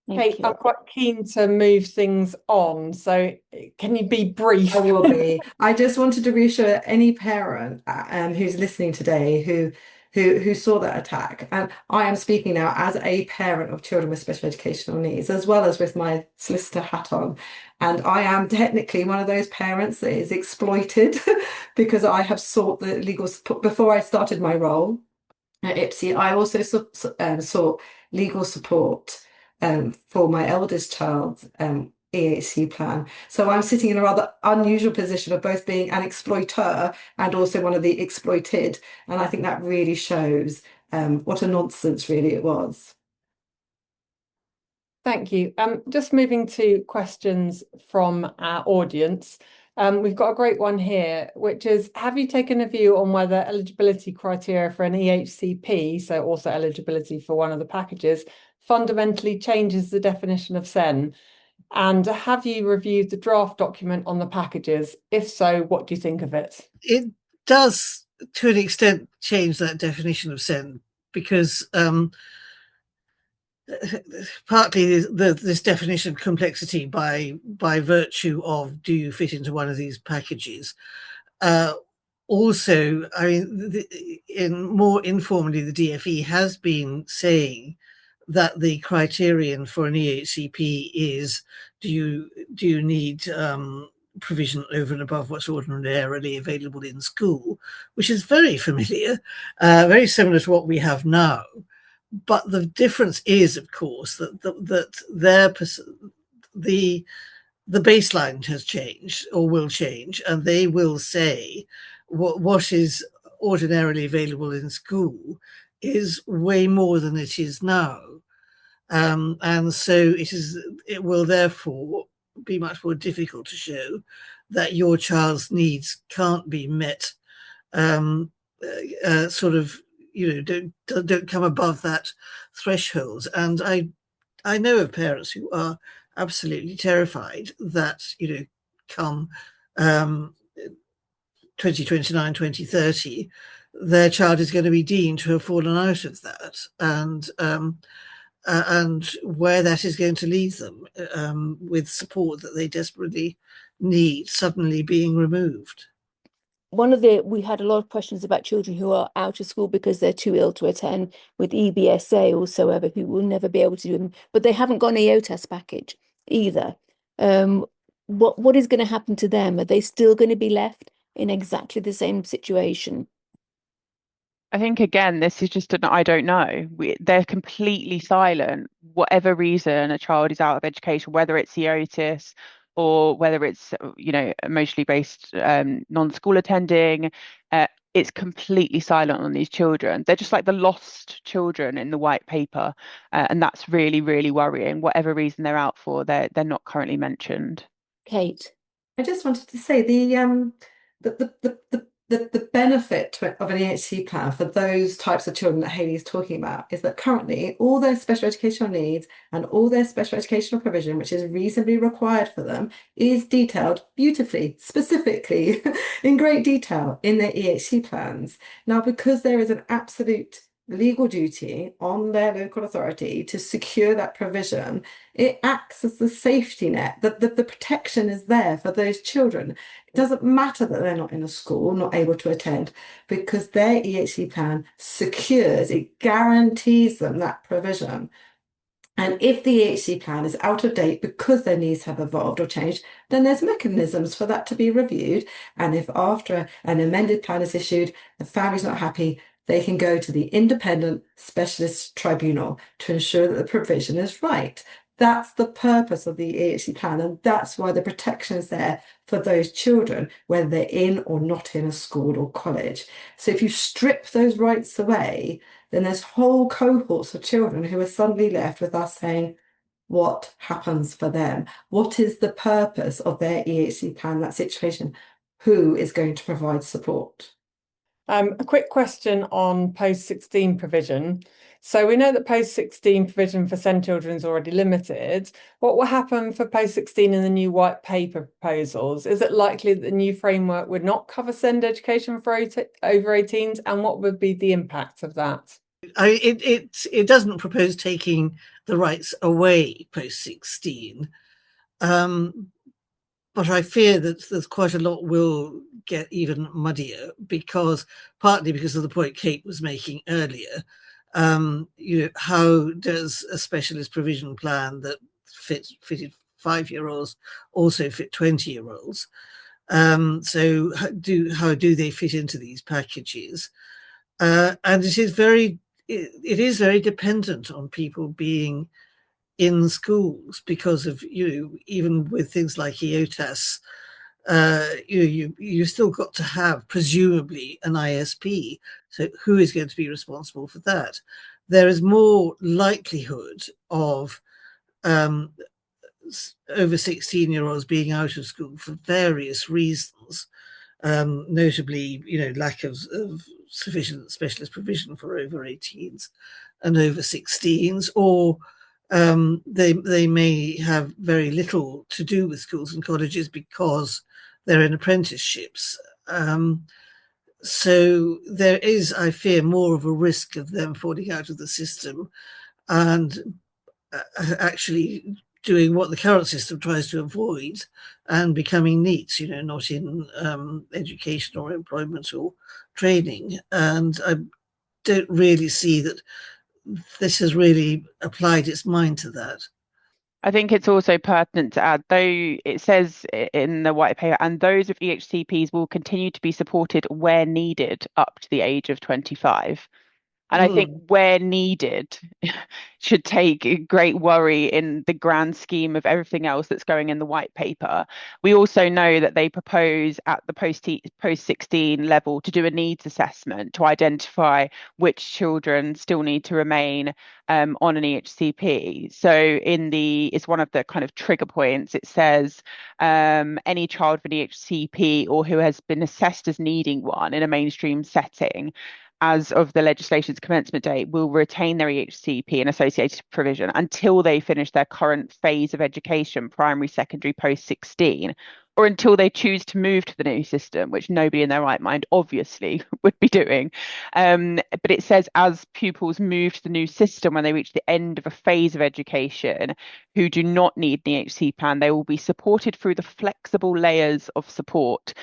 Kate, I'm quite keen to move things on, so can you be brief? I will be. I just wanted to reassure any parent who's listening today who saw that attack, and I am speaking now as a parent of children with special educational needs, as well as with my solicitor hat on, and I am technically one of those parents that is exploited because I have sought the legal support before I started my role at IPSEA. I also sought legal support for my eldest child EHC plan. So I'm sitting in a rather unusual position of both being an exploiter and also one of the exploited. And I think that really shows what a nonsense really it was. Thank you. Just moving to questions from our audience. We've got a great one here, which is, have you taken a view on whether eligibility criteria for an EHCP, so also eligibility for one of the packages, fundamentally changes the definition of SEN? And have you reviewed the draft document on the packages? If so, what do you think of it? It does, to an extent, change that definition of SEN, because partly this definition complexity by virtue of do you fit into one of these packages. Also, I mean, more informally, the DfE has been saying that the criterion for an EHCP is do you need provision over and above what's ordinarily available in school, which is very familiar, very similar to what we have now. But the difference is, of course, that the baseline has changed or will change, and they will say what is ordinarily available in school is way more than it is now. And so it will therefore be much more difficult to show that your child's needs can't be met, sort of, don't come above that threshold. And I know of parents who are absolutely terrified that, come 2029, 2030, their child is going to be deemed to have fallen out of that, and where that is going to leave them, with support that they desperately need suddenly being removed. We had a lot of questions about children who are out of school because they're too ill to attend, with EBSA also, who will never be able to do them, but they haven't got an EOTAS package either. What is going to happen to them? Are they still going to be left in exactly the same situation? I think, again, this is just an I don't know. They're completely silent. Whatever reason a child is out of education, whether it's EOTIS or whether it's, emotionally based non-school attending, it's completely silent on these children. They're just like the lost children in the white paper, and that's really, really worrying. Whatever reason they're out for, they're not currently mentioned. Kate, I just wanted to say the benefit of an EHC plan for those types of children that Hayley is talking about is that currently all their special educational needs and all their special educational provision, which is reasonably required for them, is detailed beautifully, specifically, in great detail in their EHC plans. Now, because there is an absolute legal duty on their local authority to secure that provision, it acts as the safety net, that the protection is there for those children. It doesn't matter that they're not in a school, not able to attend, because their EHC plan secures, it guarantees them that provision. And if the EHC plan is out of date because their needs have evolved or changed, then there's mechanisms for that to be reviewed. And if after an amended plan is issued, the family's not happy, they can go to the independent specialist tribunal to ensure that the provision is right. That's the purpose of the EHC plan, and that's why the protection is there for those children, whether they're in or not in a school or college. So if you strip those rights away, then there's whole cohorts of children who are suddenly left with us saying, what happens for them? What is the purpose of their EHC plan, that situation? Who is going to provide support? A quick question on post-16 provision. So we know that post-16 provision for SEN children is already limited. What will happen for post-16 in the new white paper proposals? Is it likely that the new framework would not cover SEND education for over 18s? And what would be the impact of that? It doesn't propose taking the rights away post-16. But I fear that there's quite a lot will get even muddier, partly because of the point Kate was making earlier. How does a specialist provision plan that fitted 5-year-olds also fit 20-year-olds? So how do they fit into these packages? And it is very dependent on people being in schools because of, even with things like EOTAS, you still got to have presumably an ISP. So who is going to be responsible for that? There is more likelihood of over 16-year-olds being out of school for various reasons, notably, lack of sufficient specialist provision for over 18s and over 16s, or they may have very little to do with schools and colleges because they're in apprenticeships. So there is, I fear, more of a risk of them falling out of the system and actually doing what the current system tries to avoid and becoming NEETs, not in education or employment or training. And I don't really see that this has really applied its mind to that. I think it's also pertinent to add, though it says in the white paper, and those of EHCPs will continue to be supported where needed up to the age of 25. And I think where needed should take great worry in the grand scheme of everything else that's going in the white paper. We also know that they propose at the post-16 level to do a needs assessment to identify which children still need to remain on an EHCP. So it's one of the kind of trigger points. It says any child with an EHCP or who has been assessed as needing one in a mainstream setting as of the legislation's commencement date will retain their EHCP and associated provision until they finish their current phase of education, primary, secondary, post-16, or until they choose to move to the new system, which nobody in their right mind obviously would be doing. But it says as pupils move to the new system when they reach the end of a phase of education who do not need an EHC plan, they will be supported through the flexible layers of support.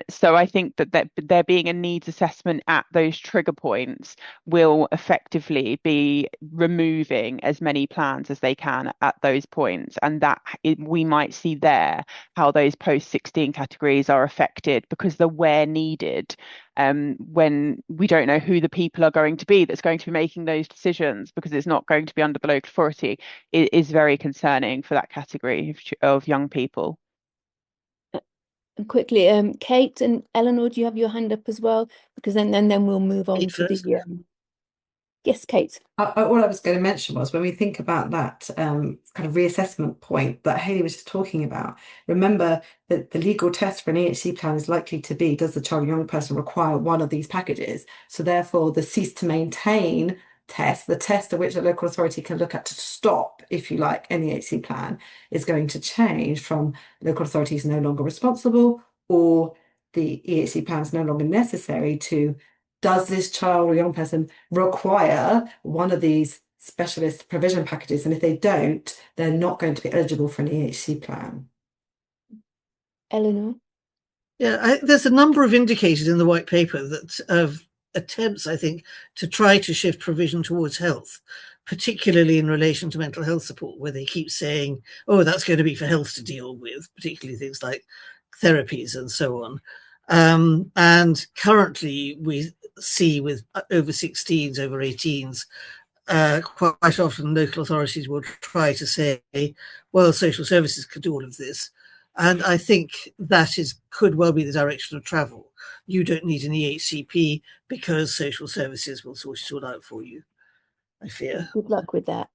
So I think that there being a needs assessment at those trigger points will effectively be removing as many plans as they can at those points, and that we might see there how those post-16 categories are affected because the where needed, when we don't know who the people are going to be that's going to be making those decisions because it's not going to be under the local authority, is very concerning for that category of young people. And quickly, Kate and Eleanor, do you have your hand up as well? Because then we'll move on to the yes, Kate. All I was going to mention was when we think about that kind of reassessment point that Hayley was just talking about, remember that the legal test for an EHC plan is likely to be, does the child or young person require one of these packages? So therefore the cease to maintain test, the test at which a local authority can look at to stop, if you like, any EHC plan is going to change from local authority is no longer responsible or the EHC plan is no longer necessary to does this child or young person require one of these specialist provision packages? And if they don't, they're not going to be eligible for an EHC plan. Eleanor? Yeah, there's a number of indicators in the white paper that of attempts, I think, to try to shift provision towards health, particularly in relation to mental health support, where they keep saying, oh, that's going to be for health to deal with, particularly things like therapies and so on. And currently we see with over 16s, over 18s, quite often local authorities will try to say, well, social services could do all of this. And I think that could well be the direction of travel. You don't need an EHCP because social services will sort it all out for you, I fear. Good luck with that.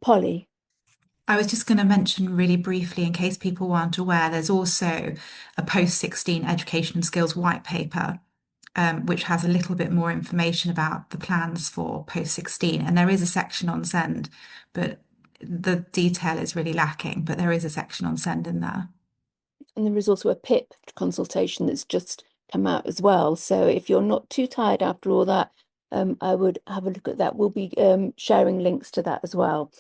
Polly? I was just going to mention really briefly, in case people weren't aware, there's also a post-16 education and skills white paper, which has a little bit more information about the plans for post-16. And there is a section on SEND, but the detail is really lacking, but there is a section on SEND in there. And there is also a PIP consultation that's just come out as well. So if you're not too tired after all that, I would have a look at that. We'll be sharing links to that as well.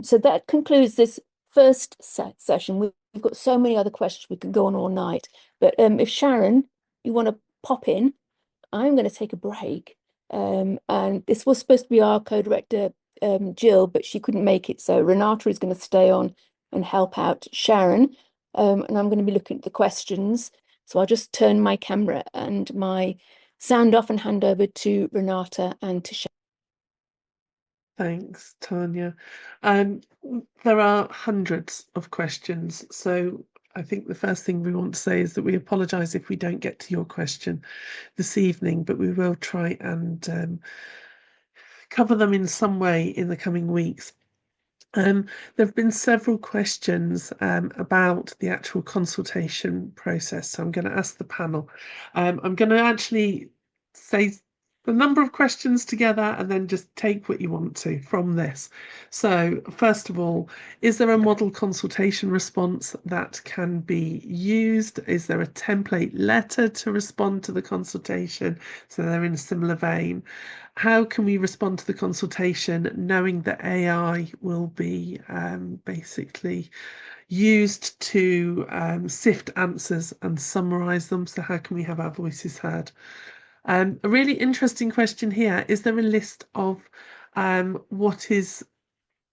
So that concludes this first session. We've got so many other questions we can go on all night. But if Sharon, you want to pop in, I'm going to take a break. And this was supposed to be our co-director, Jill, but she couldn't make it. So Renata is going to stay on and help out Sharon. And I'm going to be looking at the questions. So I'll just turn my camera and my sound off and hand over to Renata and to Sharon. Thanks, Tanya. There are hundreds of questions, so I think the first thing we want to say is that we apologise if we don't get to your question this evening, but we will try and cover them in some way in the coming weeks. There have been several questions about the actual consultation process, so I'm going to ask the panel. I'm going to actually say a number of questions together and then just take what you want to from this. So first of all, is there a model consultation response that can be used? Is there a template letter to respond to the consultation? So they're in a similar vein. How can we respond to the consultation knowing that AI will be basically used to sift answers and summarize them? So how can we have our voices heard? A really interesting question here. Is there a list of what is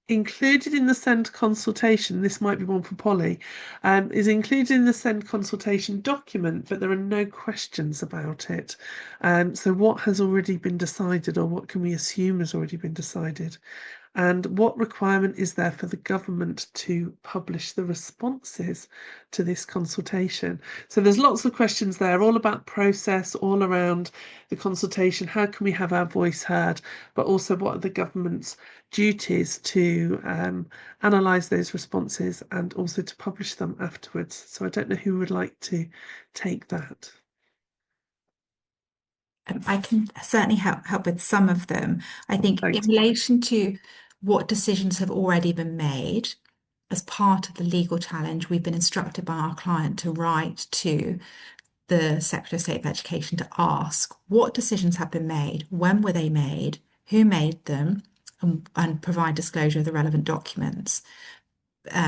included in the SEND consultation? This might be one for Polly. Is included in the SEND consultation document, but there are no questions about it. So what has already been decided, or what can we assume has already been decided? And what requirement is there for the government to publish the responses to this consultation? So there's lots of questions there, all about process, all around the consultation. How can we have our voice heard? But also, what are the government's duties to analyse those responses and also to publish them afterwards? So I don't know who would like to take that. I can certainly help with some of them. I think Thanks. in relation to what decisions have already been made, as part of the legal challenge, we've been instructed by our client to write to the Secretary of State for Education to ask what decisions have been made, when were they made, who made them, and provide disclosure of the relevant documents.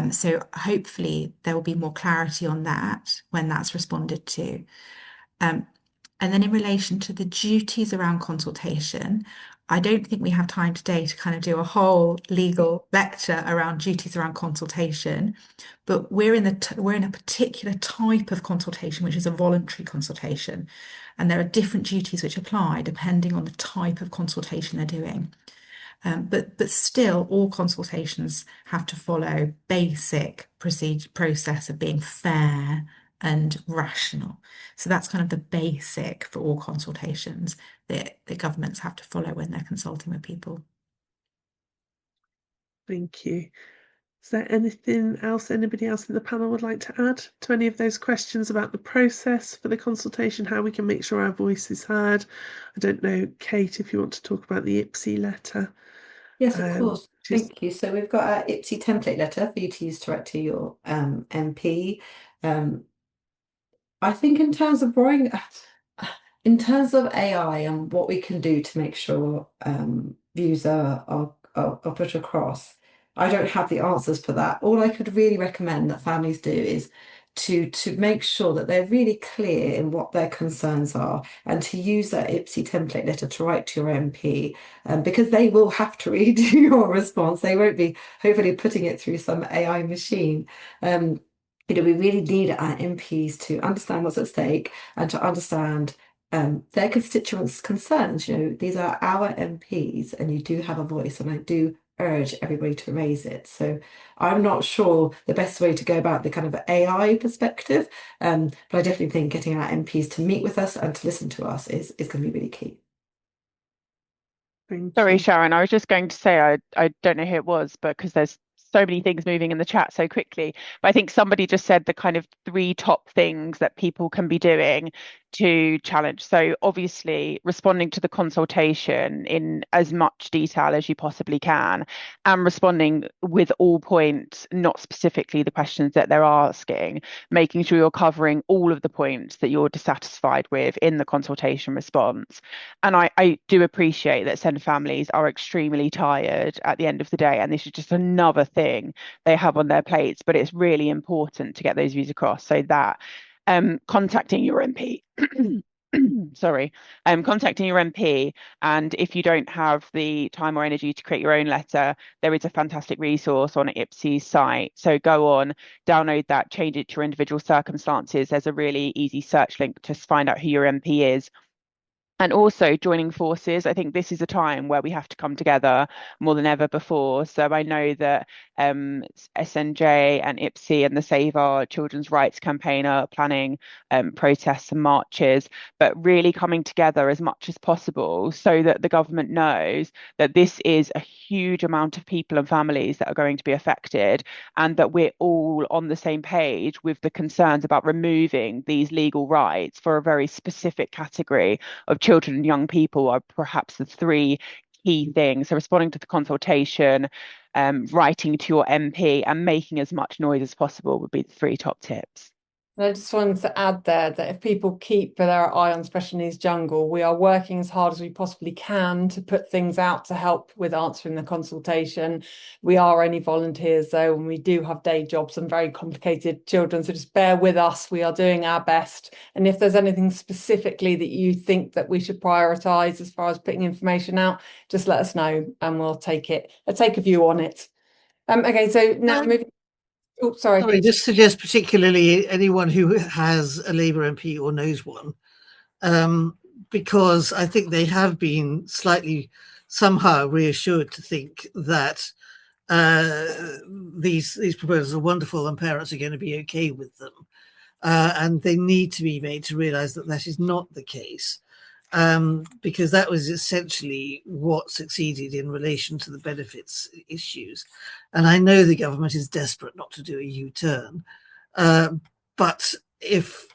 So hopefully there will be more clarity on that when that's responded to. And then in relation to the duties around consultation, I don't think we have time today to kind of do a whole legal lecture around duties around consultation, but we're in a particular type of consultation, which is a voluntary consultation, and there are different duties which apply depending on the type of consultation they're doing. But still, all consultations have to follow basic process of being fair and rational. So that's kind of the basic for all consultations that the governments have to follow when they're consulting with people. Thank you. Is there anything else anybody else in the panel would like to add to any of those questions about the process for the consultation, how we can make sure our voice is heard? I don't know, Kate, if you want to talk about the IPSEA letter. Yes, of course. Thank you. So we've got our IPSEA template letter for you to use to write to your MP. I think in terms of AI and what we can do to make sure views are put across, I don't have the answers for that. All I could really recommend that families do is to make sure that they're really clear in what their concerns are, and to use that IPSEA template letter to write to your MP, because they will have to read your response. They won't be hopefully putting it through some AI machine. We really need our MPs to understand what's at stake and to understand their constituents' concerns. These are our MPs, and you do have a voice, and I do urge everybody to raise it. So I'm not sure the best way to go about the kind of AI perspective, but I definitely think getting our MPs to meet with us and to listen to us is going to be really key. Sorry, Sharon, I was just going to say, I don't know who it was, but because there's so many things moving in the chat so quickly, but I think somebody just said the kind of 3 top things that people can be doing to challenge. So obviously responding to the consultation in as much detail as you possibly can, and responding with all points, not specifically the questions that they're asking, making sure you're covering all of the points that you're dissatisfied with in the consultation response. And I do appreciate that SEND families are extremely tired at the end of the day, and this is just another thing they have on their plates, but it's really important to get those views across. So that contacting your MP contacting your MP, and if you don't have the time or energy to create your own letter, there is a fantastic resource on IPSEA's site. So go on, download that, change it to your individual circumstances. There's a really easy search link to find out who your MP is. And also joining forces. I think this is a time where we have to come together more than ever before. So I know that SNJ and IPSEA and the Save Our Children's Rights campaign are planning protests and marches, but really coming together as much as possible so that the government knows that this is a huge amount of people and families that are going to be affected, and that we're all on the same page with the concerns about removing these legal rights for a very specific category of children and young people are perhaps the three key things. So responding to the consultation, writing to your MP, and making as much noise as possible would be the three top tips. I just wanted to add there that if people keep their eye on Special Needs Jungle, we are working as hard as we possibly can to put things out to help with answering the consultation. We are only volunteers though, and we do have day jobs and very complicated children, so just bear with us. We are doing our best. And if there's anything specifically that you think that we should prioritise as far as putting information out, just let us know and we'll take a view on it. Okay, so now moving. Oh, sorry. Just suggest particularly anyone who has a Labour MP or knows one, because I think they have been slightly somehow reassured to think that these proposals are wonderful and parents are going to be okay with them, and they need to be made to realise that that is not the case. Because that was essentially what succeeded in relation to the benefits issues. And I know the government is desperate not to do a U-turn, but if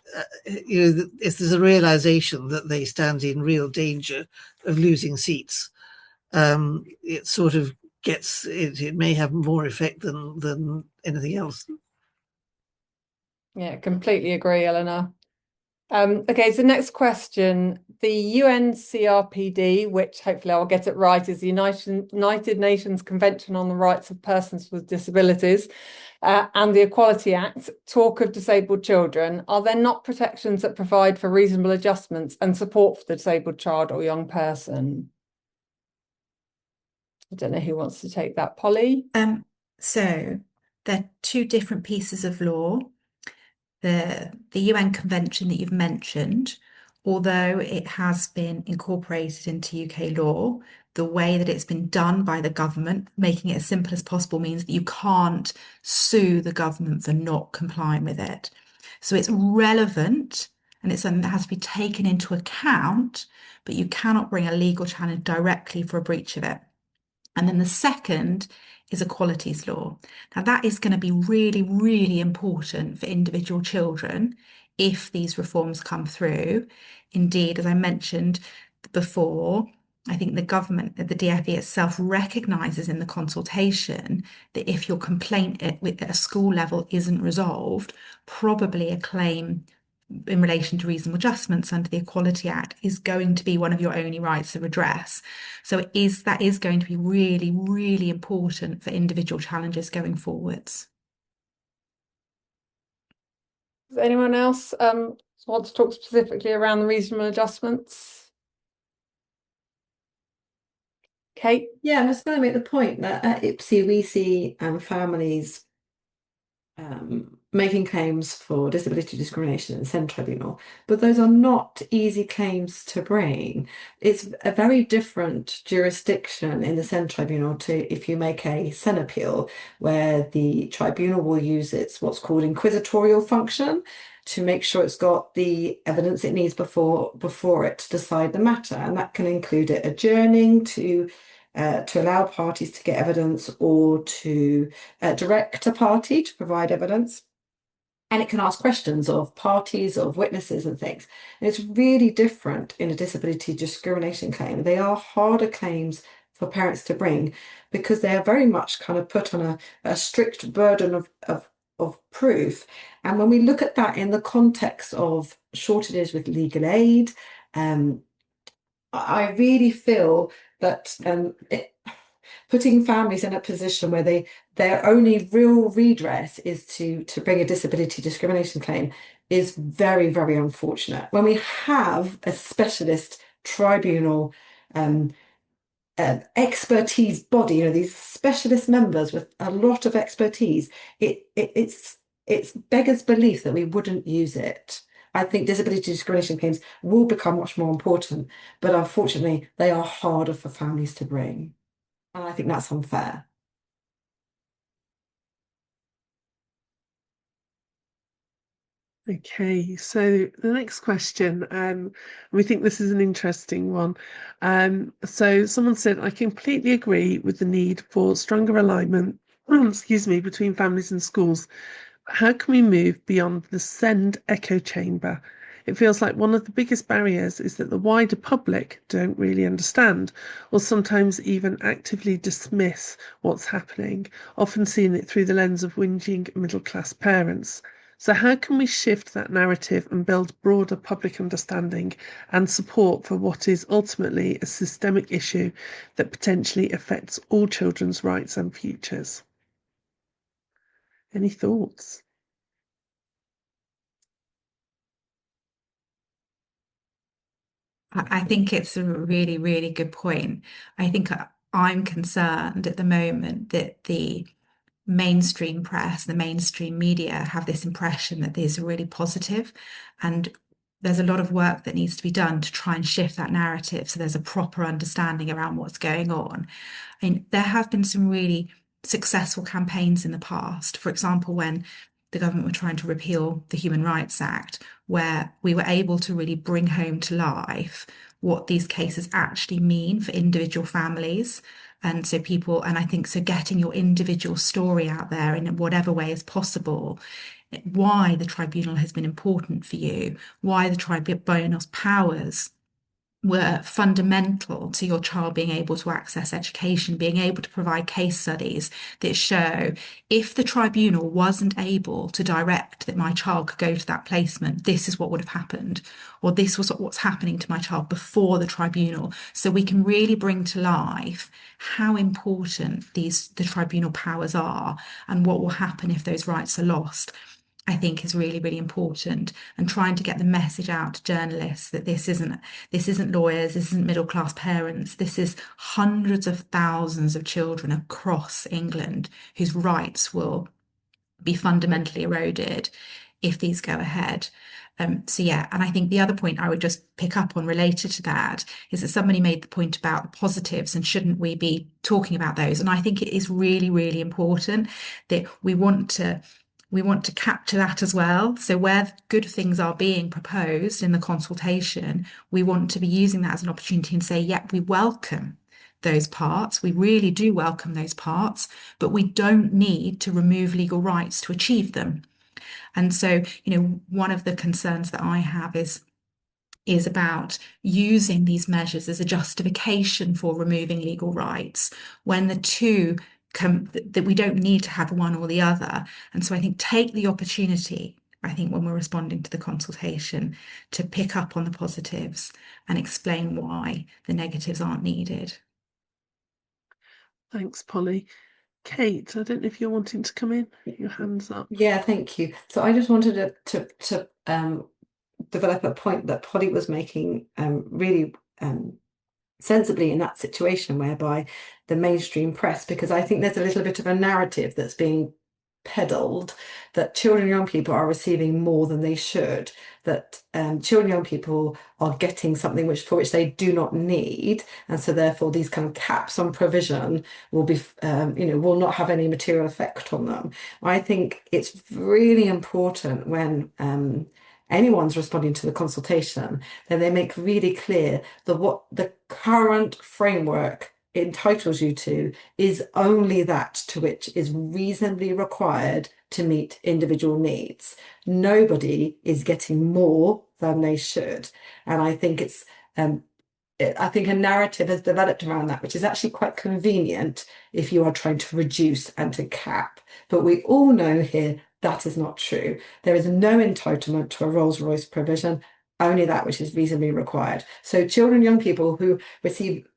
there's a realization that they stand in real danger of losing seats, it sort of gets it may have more effect than anything else. Yeah, completely agree, Eleanor. Okay, so next question. The UNCRPD, which hopefully I'll get it right, is the United Nations Convention on the Rights of Persons with Disabilities, and the Equality Act talk of disabled children. Are there not protections that provide for reasonable adjustments and support for the disabled child or young person? I don't know who wants to take that, Polly. So they're two different pieces of law. The UN Convention that you've mentioned, although it has been incorporated into UK law, the way that it's been done by the government, making it as simple as possible, means that you can't sue the government for not complying with it. So it's relevant and it's something that has to be taken into account, but you cannot bring a legal challenge directly for a breach of it. And then the second is equalities law. Now that is going to be really, really important for individual children if these reforms come through. Indeed, as I mentioned before, I think the government, the DfE itself recognises in the consultation that if your complaint at a school level isn't resolved, probably a claim in relation to reasonable adjustments under the Equality Act is going to be one of your only rights of redress. So that is going to be really, really important for individual challenges going forwards. Does anyone else want to talk specifically around the reasonable adjustments? Kate? Yeah, I'm just going to make the point that at IPSEA we see families making claims for disability discrimination in the SEN Tribunal, but those are not easy claims to bring. It's a very different jurisdiction in the SEN Tribunal to if you make a SEN appeal, where the tribunal will use its what's called inquisitorial function to make sure it's got the evidence it needs before it to decide the matter, and that can include it adjourning to allow parties to get evidence or to direct a party to provide evidence. And it can ask questions of parties, of witnesses and things. And it's really different in a disability discrimination claim. They are harder claims for parents to bring because they are very much kind of put on a strict burden of proof. And when we look at that in the context of shortages with legal aid, I really feel that putting families in a position where their only real redress is to bring a disability discrimination claim is very, very unfortunate. When we have a specialist tribunal expertise body, these specialist members with a lot of expertise, it's beggars belief that we wouldn't use it. I think disability discrimination claims will become much more important, but unfortunately, they are harder for families to bring. And I think that's unfair. Okay, so the next question, we think this is an interesting one. So someone said, I completely agree with the need for stronger alignment, excuse me, between families and schools. How can we move beyond the SEND echo chamber? It feels like one of the biggest barriers is that the wider public don't really understand, or sometimes even actively dismiss what's happening, often seeing it through the lens of whinging middle-class parents. So how can we shift that narrative and build broader public understanding and support for what is ultimately a systemic issue that potentially affects all children's rights and futures? Any thoughts? I think it's a really, really good point. I think I'm concerned at the moment that the mainstream press, the mainstream media have this impression that these are really positive, and there's a lot of work that needs to be done to try and shift that narrative so there's a proper understanding around what's going on. I mean, there have been some really successful campaigns in the past. For example, when the government were trying to repeal the Human Rights Act, where we were able to really bring home to life what these cases actually mean for individual families. And so people, and I think so getting your individual story out there in whatever way is possible, why the tribunal has been important for you, why the tribunal's powers were fundamental to your child being able to access education, being able to provide case studies that show if the tribunal wasn't able to direct that my child could go to that placement, this is what would have happened, or this was what's happening to my child before the tribunal. So we can really bring to life how important the tribunal powers are and what will happen if those rights are lost. I think is really, really important, and trying to get the message out to journalists that this isn't lawyers, this isn't middle class parents, this is hundreds of thousands of children across England whose rights will be fundamentally eroded if these go ahead. So yeah, and I think the other point I would just pick up on related to that is that somebody made the point about the positives and shouldn't we be talking about those? And I think it is really, really important that we want to capture that as well. So where good things are being proposed in the consultation, we want to be using that as an opportunity and say, yeah, we welcome those parts. We really do welcome those parts, but we don't need to remove legal rights to achieve them. And so, one of the concerns that I have is about using these measures as a justification for removing legal rights when the two that we don't need to have one or the other. And so I think take the opportunity, I think when we're responding to the consultation, to pick up on the positives and explain why the negatives aren't needed. Thanks, Polly. Kate, I don't know if you're wanting to come in. Your hand's up. Yeah, thank you. So I just wanted to develop a point that Polly was making really sensibly in that situation, whereby the mainstream press, because I think there's a little bit of a narrative that's being peddled that children and young people are receiving more than they should, that children and young people are getting something for which they do not need, and so therefore these kind of caps on provision will be will not have any material effect on them. I think it's really important when anyone's responding to the consultation, then they make really clear that what the current framework entitles you to is only that to which is reasonably required to meet individual needs. Nobody is getting more than they should. And I think I think a narrative has developed around that, which is actually quite convenient if you are trying to reduce and to cap. But we all know here that is not true. There is no entitlement to a Rolls-Royce provision, only that which is reasonably required. So children, young people who receive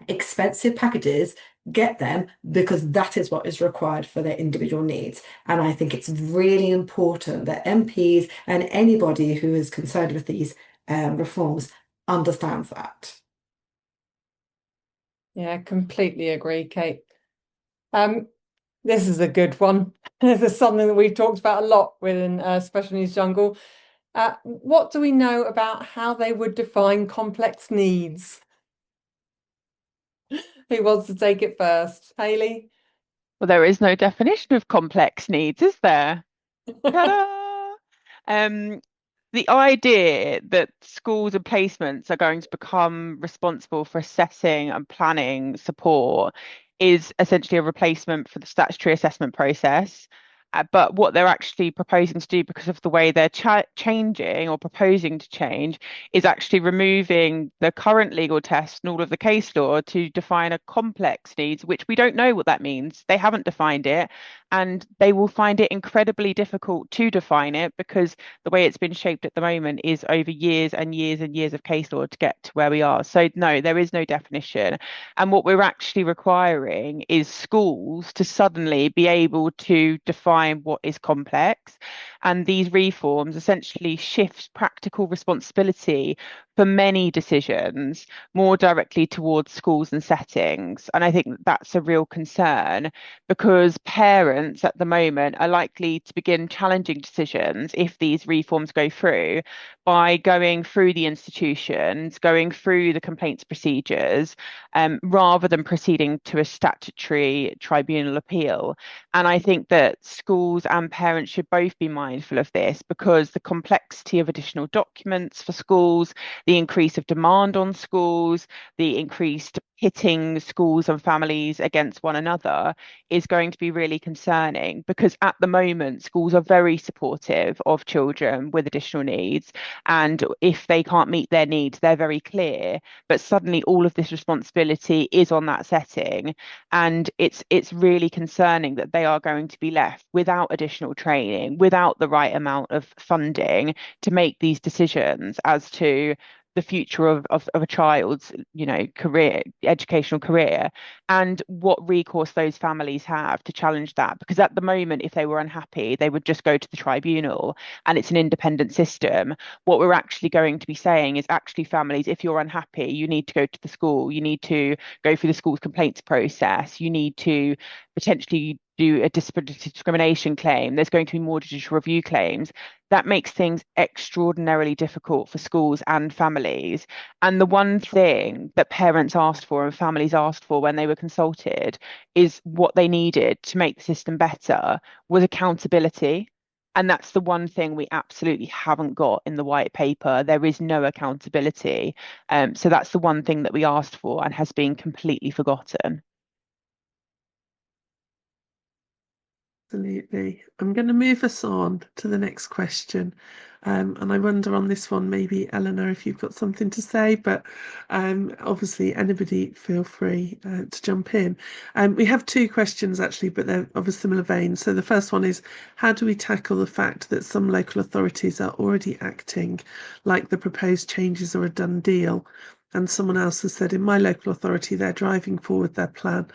expensive packages get them because that is what is required for their individual needs. And I think it's really important that MPs and anybody who is concerned with these reforms understands that. Yeah, completely agree, Kate. This is a good one. This is something that we've talked about a lot within Special Needs Jungle. What do we know about how they would define complex needs? Who wants to take it first? Hayley? Well, there is no definition of complex needs, is there? Ta-da! The idea that schools and placements are going to become responsible for assessing and planning support is essentially a replacement for the statutory assessment process. But what they're actually proposing to do, because of the way they're changing or proposing to change, is actually removing the current legal test and all of the case law to define a complex needs, which we don't know what that means. They haven't defined it, and they will find it incredibly difficult to define it because the way it's been shaped at the moment is over years and years and years of case law to get to where we are. So no, there is no definition. And what we're actually requiring is schools to suddenly be able to define what is complex. And these reforms essentially shift practical responsibility for many decisions more directly towards schools and settings. And I think that's a real concern because parents at the moment are likely to begin challenging decisions if these reforms go through by going through the institutions, going through the complaints procedures, rather than proceeding to a statutory tribunal appeal. And I think that schools and parents should both be mindful of this because the complexity of additional documents for schools, the increase of demand on schools, the increased pitting schools and families against one another is going to be really concerning because at the moment schools are very supportive of children with additional needs, and if they can't meet their needs they're very clear, but suddenly all of this responsibility is on that setting, and it's really concerning that they are going to be left without additional training, without the right amount of funding to make these decisions as to the future of a child's, career, educational career, and what recourse those families have to challenge that. Because at the moment, if they were unhappy, they would just go to the tribunal, and it's an independent system. What we're actually going to be saying is actually, families, if you're unhappy, you need to go to the school, you need to go through the school's complaints process, you need to potentially do a discrimination claim, there's going to be more judicial review claims. That makes things extraordinarily difficult for schools and families. And the one thing that parents asked for and families asked for when they were consulted is what they needed to make the system better was accountability. And that's the one thing we absolutely haven't got in the white paper. There is no accountability. So that's the one thing that we asked for and has been completely forgotten. Absolutely. I'm going to move us on to the next question. And I wonder on this one, maybe Eleanor, if you've got something to say, but obviously anybody feel free to jump in. We have two questions actually, but they're of a similar vein. So the first one is, how do we tackle the fact that some local authorities are already acting like the proposed changes are a done deal? And someone else has said, in my local authority, they're driving forward their plan,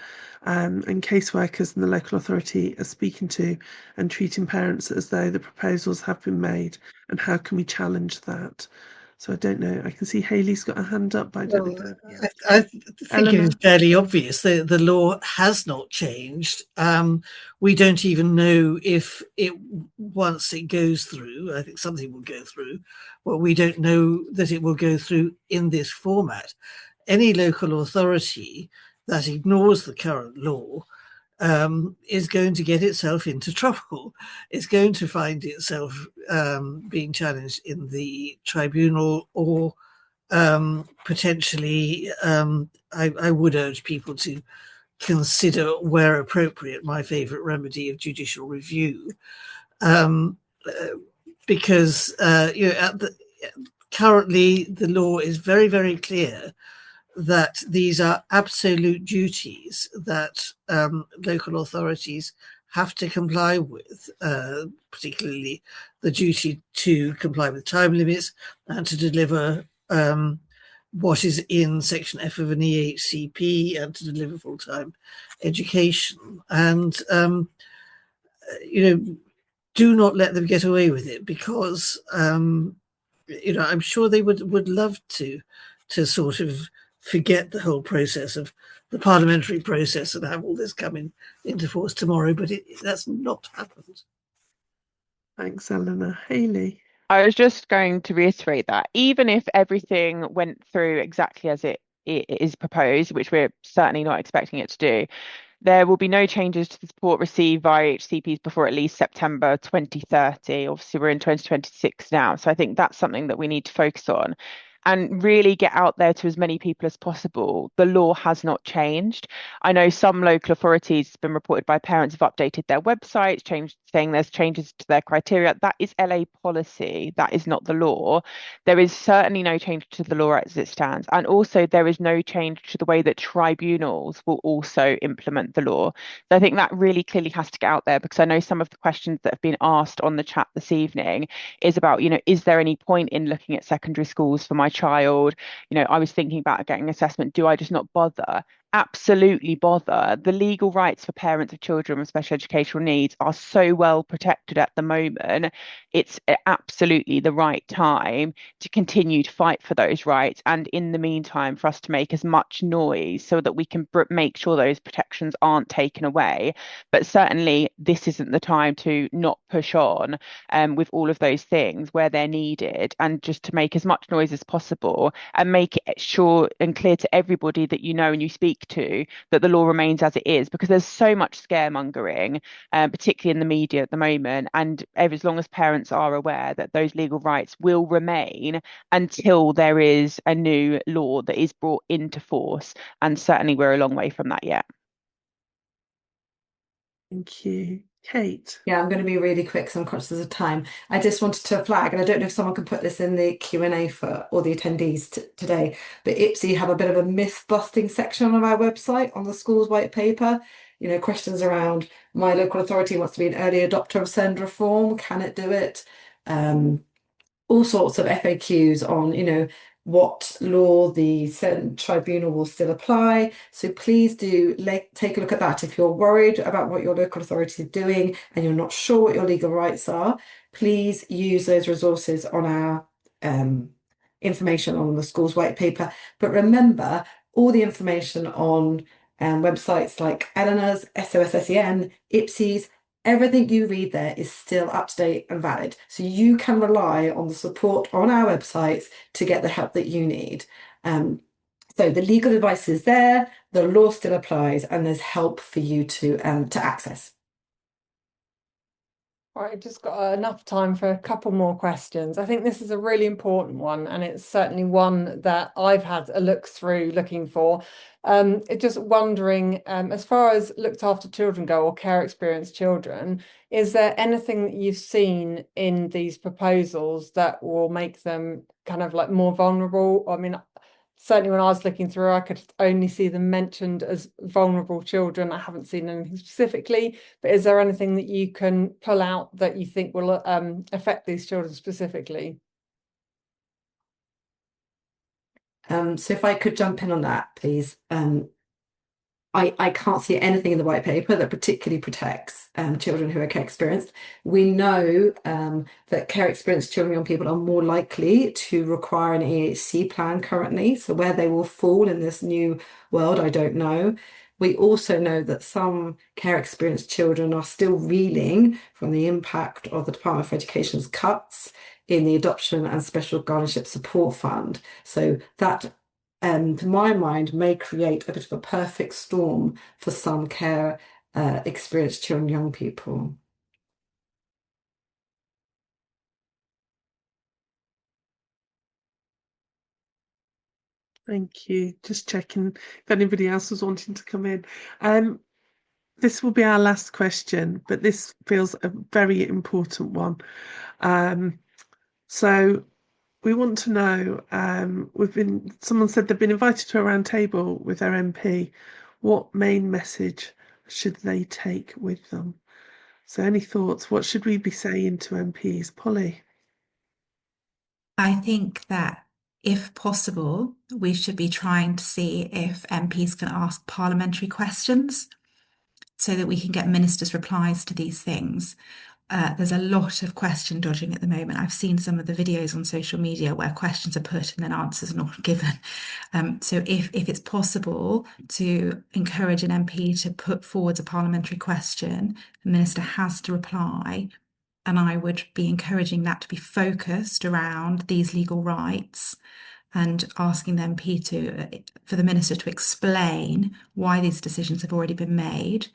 and caseworkers in the local authority are speaking to and treating parents as though the proposals have been made. And how can we challenge that? So I don't know. I can see Hayley's got a hand up, but I don't know. I think Eleanor? it is fairly obvious that the law has not changed. We don't even know if it, once it goes through, I think something will go through, well, we don't know that it will go through in this format. Any local authority that ignores the current law is going to get itself into trouble. It's going to find itself being challenged in the tribunal, or potentially, I would urge people to consider, where appropriate, my favourite remedy of judicial review, because currently the law is very, very clear that these are absolute duties that local authorities have to comply with, particularly the duty to comply with time limits and to deliver what is in Section F of an EHCP and to deliver full-time education. And, do not let them get away with it, because, I'm sure they would love to sort of forget the whole process of the parliamentary process and have all this come into force tomorrow, but that's not happened. Thanks, Eleanor. Hayley? I was just going to reiterate that even if everything went through exactly as it is proposed, which we're certainly not expecting it to do, there will be no changes to the support received by EHCPs before at least September 2030. Obviously, we're in 2026 now, so I think that's something that we need to focus on and really get out there to as many people as possible. The law has not changed. I know some local authorities, it's been reported by parents, have updated their websites, saying there's changes to their criteria. That is LA policy. That is not the law. There is certainly no change to the law as it stands. And also there is no change to the way that tribunals will also implement the law. So I think that really clearly has to get out there, because I know some of the questions that have been asked on the chat this evening is about, is there any point in looking at secondary schools for my child? I was thinking about getting assessment. Do I just not bother? Absolutely bother. The legal rights for parents of children with special educational needs are so well protected at the moment. It's absolutely the right time to continue to fight for those rights. And in the meantime, for us to make as much noise so that we can make sure those protections aren't taken away. But certainly, this isn't the time to not push on with all of those things where they're needed, and just to make as much noise as possible and make it sure and clear to everybody that and you speak to that the law remains as it is, because there's so much scaremongering, particularly in the media at the moment. And as long as parents are aware that those legal rights will remain until there is a new law that is brought into force, and certainly we're a long way from that yet. Thank you. Kate. Yeah, I'm going to be really quick because I'm conscious of time. I just wanted to flag, and I don't know if someone can put this in the Q&A for all the attendees today, but IPSEA have a bit of a myth-busting section on our website on the school's white paper. Questions around, my local authority wants to be an early adopter of SEND reform. Can it do it? All sorts of FAQs on, what law the SEN tribunal will still apply. So please do take a look at that. If you're worried about what your local authority is doing and you're not sure what your legal rights are, please use those resources on our information on the school's white paper. But remember, all the information on websites like Eleanor's, SOS-SEN, IPSEA's, everything you read there is still up to date and valid. So you can rely on the support on our websites to get the help that you need. So the legal advice is there, the law still applies, and there's help for you to access. All right, just got enough time for a couple more questions. I think this is a really important one, and it's certainly one that I've had a look through looking for. Just wondering, as far as looked after children go, or care experienced children, is there anything that you've seen in these proposals that will make them kind of like more vulnerable? I mean, certainly when I was looking through, I could only see them mentioned as vulnerable children. I haven't seen anything specifically, but is there anything that you can pull out that you think will affect these children specifically? So if I could jump in on that, please. I can't see anything in the white paper that particularly protects children who are care experienced. We know that care experienced children and young people are more likely to require an EHC plan currently. So where they will fall in this new world, I don't know. We also know that some care experienced children are still reeling from the impact of the Department for Education's cuts in the Adoption and Special Guardianship Support Fund. So that, to my mind, may create a bit of a perfect storm for some care experienced children and young people. Thank you. Just checking if anybody else was wanting to come in. This will be our last question, but this feels a very important one. So we want to know, someone said they've been invited to a round table with their MP. What main message should they take with them? So any thoughts? What should we be saying to MPs? Polly? I think that if possible, we should be trying to see if MPs can ask parliamentary questions so that we can get ministers' replies to these things. There's a lot of question dodging at the moment. I've seen some of the videos on social media where questions are put and then answers are not given. So if it's possible to encourage an MP to put forward a parliamentary question, the minister has to reply. And I would be encouraging that to be focused around these legal rights and asking them, Peter, for the Minister to explain why these decisions have already been made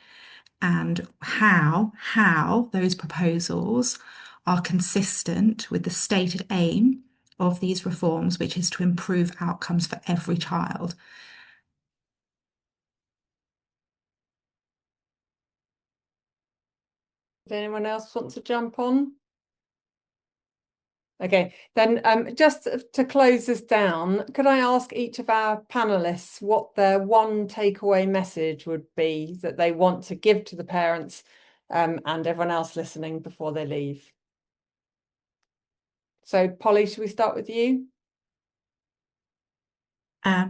and how those proposals are consistent with the stated aim of these reforms, which is to improve outcomes for every child. Does anyone else want to jump on? Okay, then just to close this down, could I ask each of our panelists what their one takeaway message would be that they want to give to the parents and everyone else listening before they leave? So, Polly, should we start with you? Or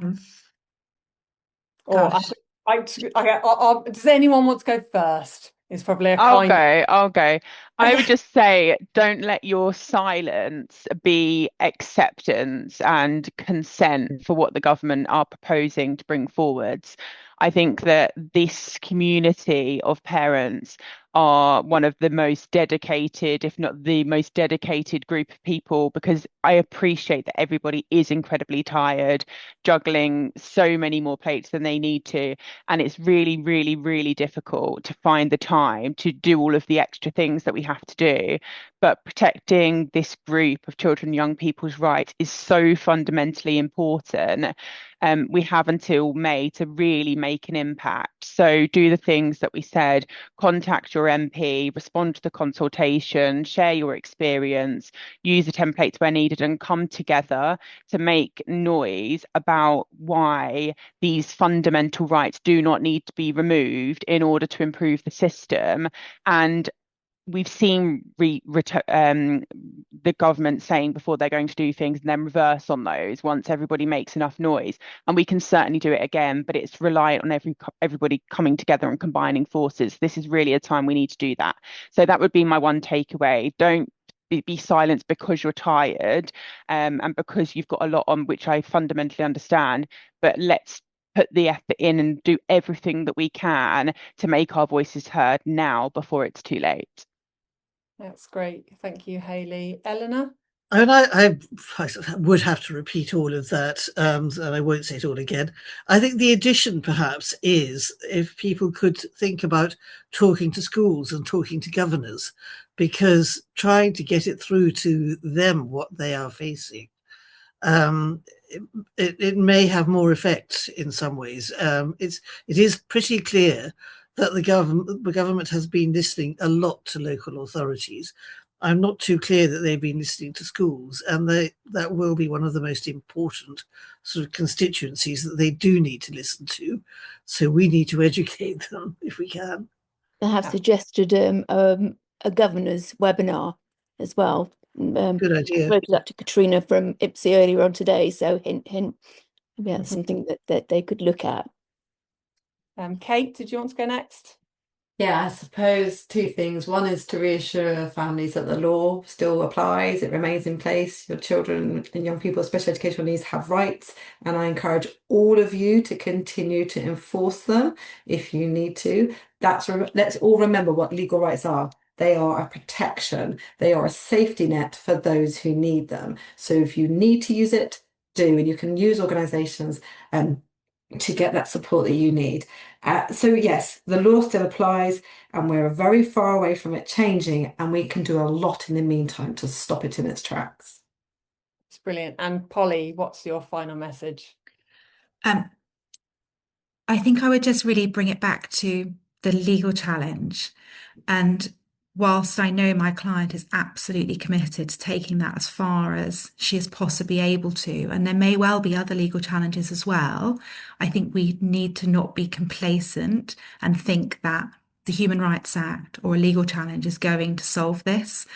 does anyone want to go first? It's probably a kind. I'll go. I would just say, don't let your silence be acceptance and consent for what the government are proposing to bring forwards. I think that this community of parents are one of the most dedicated, if not the most dedicated group of people, because I appreciate that everybody is incredibly tired, juggling so many more plates than they need to. And it's really, really, really difficult to find the time to do all of the extra things that we have to do. But protecting this group of children and young people's rights is so fundamentally important. We have until May to really make an impact. So do the things that we said, contact your MP, respond to the consultation, share your experience, use the templates where needed, and come together to make noise about why these fundamental rights do not need to be removed in order to improve the system. And we've seen the government saying before they're going to do things and then reverse on those once everybody makes enough noise. And we can certainly do it again, but it's reliant on everybody coming together and combining forces. This is really a time we need to do that. So that would be my one takeaway. Don't be silenced because you're tired and because you've got a lot on, which I fundamentally understand, but let's put the effort in and do everything that we can to make our voices heard now before it's too late. That's great. Thank you, Hayley. Eleanor? I mean, I would have to repeat all of that, and I won't say it all again. I think the addition, perhaps, is if people could think about talking to schools and talking to governors, because trying to get it through to them what they are facing, it may have more effect in some ways. It is pretty clear that the government has been listening a lot to local authorities. I'm not too clear that they've been listening to schools, and that will be one of the most important sort of constituencies that they do need to listen to. So we need to educate them if we can. I have suggested a governor's webinar as well. Good idea. I spoke that to Katrina from IPSEA earlier on today, so hint, maybe that's something that they could look at. Kate, did you want to go next? Yeah, I suppose two things. One is to reassure families that the law still applies, it remains in place. Your children and young people with special educational needs have rights, and I encourage all of you to continue to enforce them if you need to. Let's all remember what legal rights are. They are a protection. They are a safety net for those who need them. So if you need to use it, do, and you can use organisations to get that support that you need. So yes, the law still applies, and we're very far away from it changing, and we can do a lot in the meantime to stop it in its tracks. It's brilliant. And Polly, what's your final message? I think I would just really bring it back to the legal challenge. And whilst I know my client is absolutely committed to taking that as far as she is possibly able to, and there may well be other legal challenges as well, I think we need to not be complacent and think that the Human Rights Act or a legal challenge is going to solve this.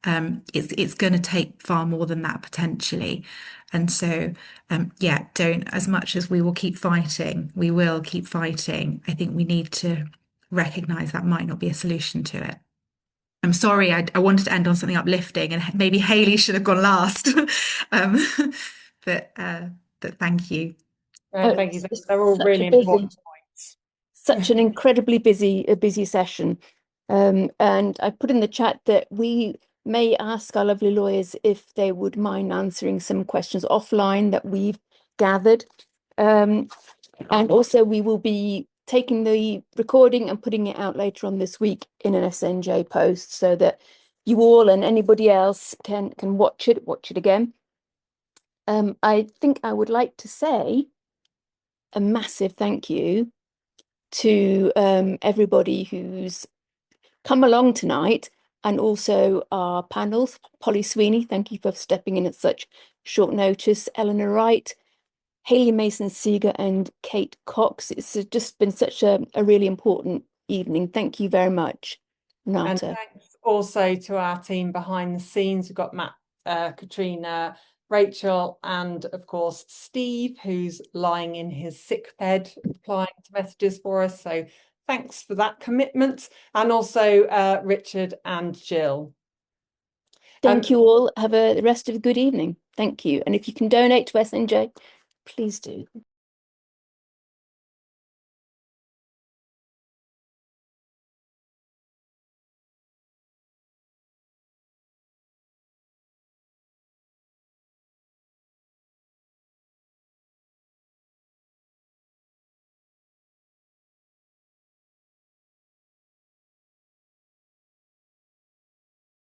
It's going to take far more than that potentially. And so, as much as we will keep fighting, we will keep fighting. I think we need to recognise that might not be a solution to it. I'm sorry, I wanted to end on something uplifting, and maybe Hayley should have gone last. But thank you. Thank you. They're all really important points. Such an incredibly busy session. And I put in the chat that we may ask our lovely lawyers if they would mind answering some questions offline that we've gathered. And also we will be taking the recording and putting it out later on this week in an SNJ post so that you all and anybody else can watch it again. I think I would like to say a massive thank you to everybody who's come along tonight, and also our panels. Polly Sweeney, thank you for stepping in at such short notice. Eleanor Wright, Hayley Mason Seager, and Kate Cox. It's just been such a really important evening. Thank you very much, Renata. And thanks also to our team behind the scenes. We've got Matt, Katrina, Rachel, and of course Steve, who's lying in his sick bed replying to messages for us. So thanks for that commitment. And also Richard and Jill. Thank you all. Have the rest of a good evening. Thank you. And if you can donate to SNJ, please do.